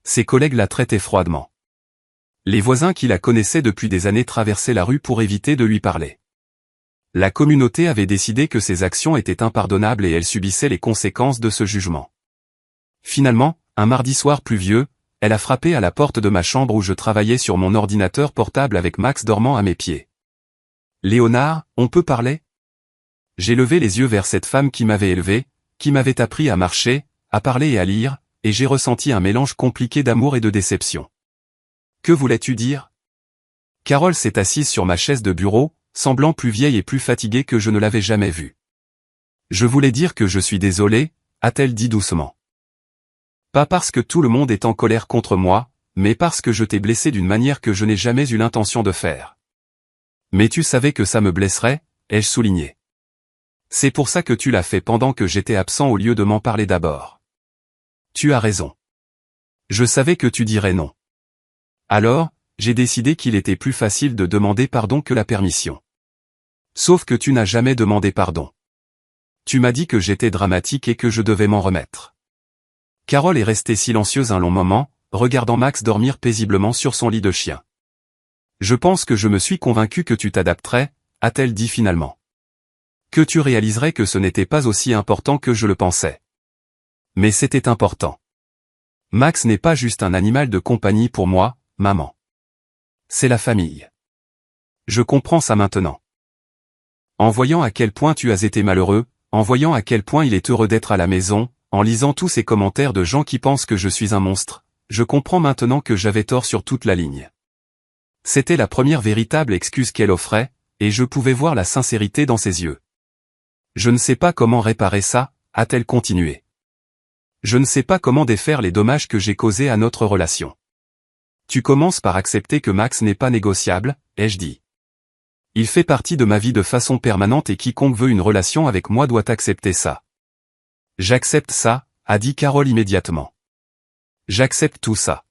A: Ses collègues la traitaient froidement. Les voisins qui la connaissaient depuis des années traversaient la rue pour éviter de lui parler. La communauté avait décidé que ses actions étaient impardonnables et elle subissait les conséquences de ce jugement. Finalement, un mardi soir pluvieux, elle a frappé à la porte de ma chambre où je travaillais sur mon ordinateur portable avec Max dormant à mes pieds. Léonard, on peut parler? J'ai levé les yeux vers cette femme qui m'avait élevé, qui m'avait appris à marcher, à parler et à lire, et j'ai ressenti un mélange compliqué d'amour et de déception. Que voulais-tu dire? Carole s'est assise sur ma chaise de bureau, semblant plus vieille et plus fatiguée que je ne l'avais jamais vue. Je voulais dire que je suis désolée, a-t-elle dit doucement. Pas parce que tout le monde est en colère contre moi, mais parce que je t'ai blessé d'une manière que je n'ai jamais eu l'intention de faire. Mais tu savais que ça me blesserait, ai-je souligné. C'est pour ça que tu l'as fait pendant que j'étais absent au lieu de m'en parler d'abord. Tu as raison. Je savais que tu dirais non. Alors, j'ai décidé qu'il était plus facile de demander pardon que la permission. Sauf que tu n'as jamais demandé pardon. Tu m'as dit que j'étais dramatique et que je devais m'en remettre. Carole est restée silencieuse un long moment, regardant Max dormir paisiblement sur son lit de chien. Je pense que je me suis convaincu que tu t'adapterais, a-t-elle dit finalement. Que tu réaliserais que ce n'était pas aussi important que je le pensais. Mais c'était important. Max n'est pas juste un animal de compagnie pour moi, maman. C'est la famille. Je comprends ça maintenant. En voyant à quel point tu as été malheureux, en voyant à quel point il est heureux d'être à la maison, en lisant tous ces commentaires de gens qui pensent que je suis un monstre, je comprends maintenant que j'avais tort sur toute la ligne. C'était la première véritable excuse qu'elle offrait, et je pouvais voir la sincérité dans ses yeux. Je ne sais pas comment réparer ça, a-t-elle continué. Je ne sais pas comment défaire les dommages que j'ai causés à notre relation. Tu commences par accepter que Max n'est pas négociable, ai-je dit. Il fait partie de ma vie de façon permanente et quiconque veut une relation avec moi doit accepter ça. J'accepte ça, a dit Carole immédiatement. J'accepte tout ça.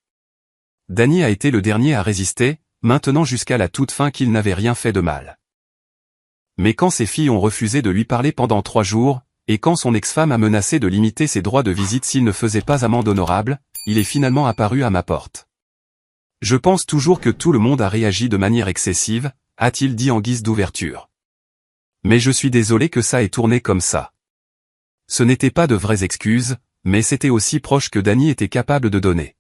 A: Dani a été le dernier à résister, maintenant jusqu'à la toute fin qu'il n'avait rien fait de mal. Mais quand ses filles ont refusé de lui parler pendant 3 jours, et quand son ex-femme a menacé de limiter ses droits de visite s'il ne faisait pas amende honorable, il est finalement apparu à ma porte. Je pense toujours que tout le monde a réagi de manière excessive, a-t-il dit en guise d'ouverture. Mais je suis désolé que ça ait tourné comme ça. Ce n'était pas de vraies excuses, mais c'était aussi proche que Danny était capable de donner.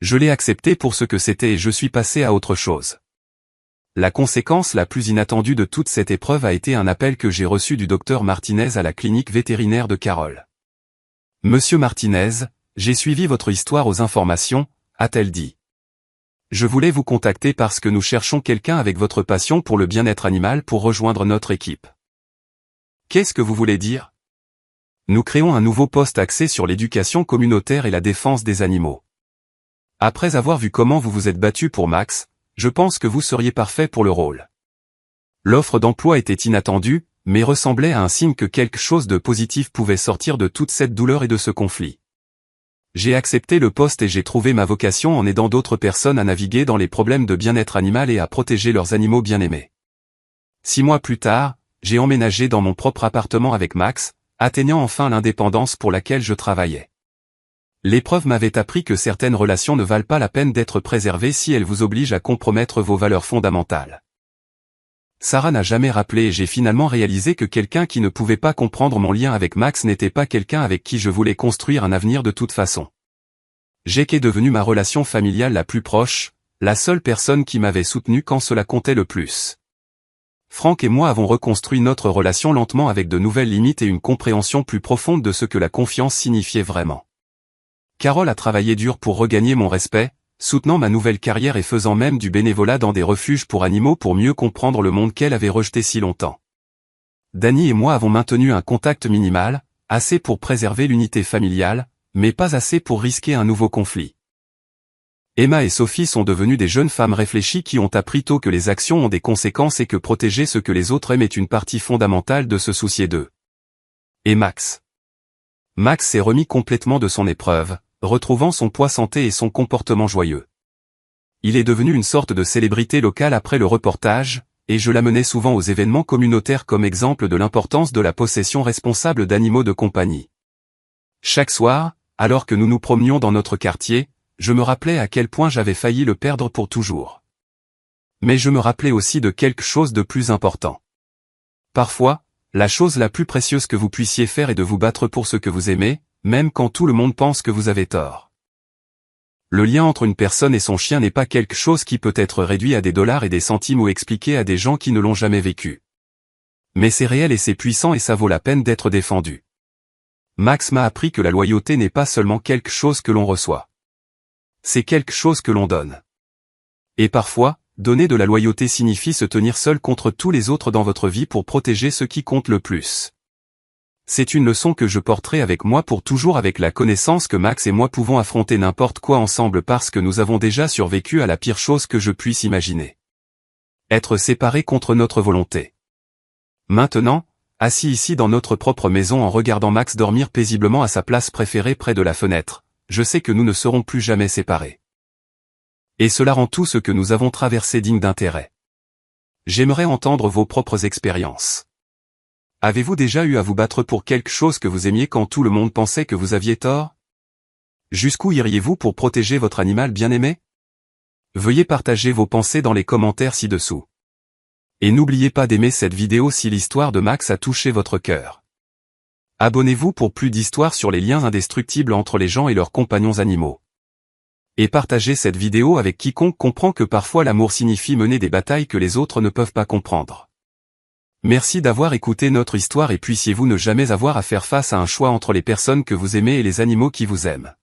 A: Je l'ai accepté pour ce que c'était et je suis passé à autre chose. La conséquence la plus inattendue de toute cette épreuve a été un appel que j'ai reçu du docteur Martinez à la clinique vétérinaire de Carole. « Monsieur Martinez, j'ai suivi votre histoire aux informations », a-t-elle dit. « Je voulais vous contacter parce que nous cherchons quelqu'un avec votre passion pour le bien-être animal pour rejoindre notre équipe. » Qu'est-ce que vous voulez dire? Nous créons un nouveau poste axé sur l'éducation communautaire et la défense des animaux. Après avoir vu comment vous vous êtes battu pour Max, je pense que vous seriez parfait pour le rôle. L'offre d'emploi était inattendue, mais ressemblait à un signe que quelque chose de positif pouvait sortir de toute cette douleur et de ce conflit. J'ai accepté le poste et j'ai trouvé ma vocation en aidant d'autres personnes à naviguer dans les problèmes de bien-être animal et à protéger leurs animaux bien-aimés. 6 mois plus tard, j'ai emménagé dans mon propre appartement avec Max, atteignant enfin l'indépendance pour laquelle je travaillais. L'épreuve m'avait appris que certaines relations ne valent pas la peine d'être préservées si elles vous obligent à compromettre vos valeurs fondamentales. Sarah n'a jamais rappelé et j'ai finalement réalisé que quelqu'un qui ne pouvait pas comprendre mon lien avec Max n'était pas quelqu'un avec qui je voulais construire un avenir de toute façon. Jake est devenu ma relation familiale la plus proche, la seule personne qui m'avait soutenu quand cela comptait le plus. Frank et moi avons reconstruit notre relation lentement avec de nouvelles limites et une compréhension plus profonde de ce que la confiance signifiait vraiment. Carole a travaillé dur pour regagner mon respect, soutenant ma nouvelle carrière et faisant même du bénévolat dans des refuges pour animaux pour mieux comprendre le monde qu'elle avait rejeté si longtemps. Danny et moi avons maintenu un contact minimal, assez pour préserver l'unité familiale, mais pas assez pour risquer un nouveau conflit. Emma et Sophie sont devenues des jeunes femmes réfléchies qui ont appris tôt que les actions ont des conséquences et que protéger ce que les autres aiment est une partie fondamentale de se soucier d'eux. Et Max. Max s'est remis complètement de son épreuve, retrouvant son poids santé et son comportement joyeux. Il est devenu une sorte de célébrité locale après le reportage, et je l'amenais souvent aux événements communautaires comme exemple de l'importance de la possession responsable d'animaux de compagnie. Chaque soir, alors que nous nous promenions dans notre quartier, je me rappelais à quel point j'avais failli le perdre pour toujours. Mais je me rappelais aussi de quelque chose de plus important. Parfois, la chose la plus précieuse que vous puissiez faire est de vous battre pour ce que vous aimez, même quand tout le monde pense que vous avez tort. Le lien entre une personne et son chien n'est pas quelque chose qui peut être réduit à des dollars et des centimes ou expliqué à des gens qui ne l'ont jamais vécu. Mais c'est réel et c'est puissant et ça vaut la peine d'être défendu. Max m'a appris que la loyauté n'est pas seulement quelque chose que l'on reçoit. C'est quelque chose que l'on donne. Et parfois, donner de la loyauté signifie se tenir seul contre tous les autres dans votre vie pour protéger ce qui compte le plus. C'est une leçon que je porterai avec moi pour toujours avec la connaissance que Max et moi pouvons affronter n'importe quoi ensemble parce que nous avons déjà survécu à la pire chose que je puisse imaginer. Être séparés contre notre volonté. Maintenant, assis ici dans notre propre maison en regardant Max dormir paisiblement à sa place préférée près de la fenêtre, je sais que nous ne serons plus jamais séparés. Et cela rend tout ce que nous avons traversé digne d'intérêt. J'aimerais entendre vos propres expériences. Avez-vous déjà eu à vous battre pour quelque chose que vous aimiez quand tout le monde pensait que vous aviez tort? Jusqu'où iriez-vous pour protéger votre animal bien-aimé? Veuillez partager vos pensées dans les commentaires ci-dessous. Et n'oubliez pas d'aimer cette vidéo si l'histoire de Max a touché votre cœur. Abonnez-vous pour plus d'histoires sur les liens indestructibles entre les gens et leurs compagnons animaux. Et partagez cette vidéo avec quiconque comprend que parfois l'amour signifie mener des batailles que les autres ne peuvent pas comprendre. Merci d'avoir écouté notre histoire et puissiez-vous ne jamais avoir à faire face à un choix entre les personnes que vous aimez et les animaux qui vous aiment.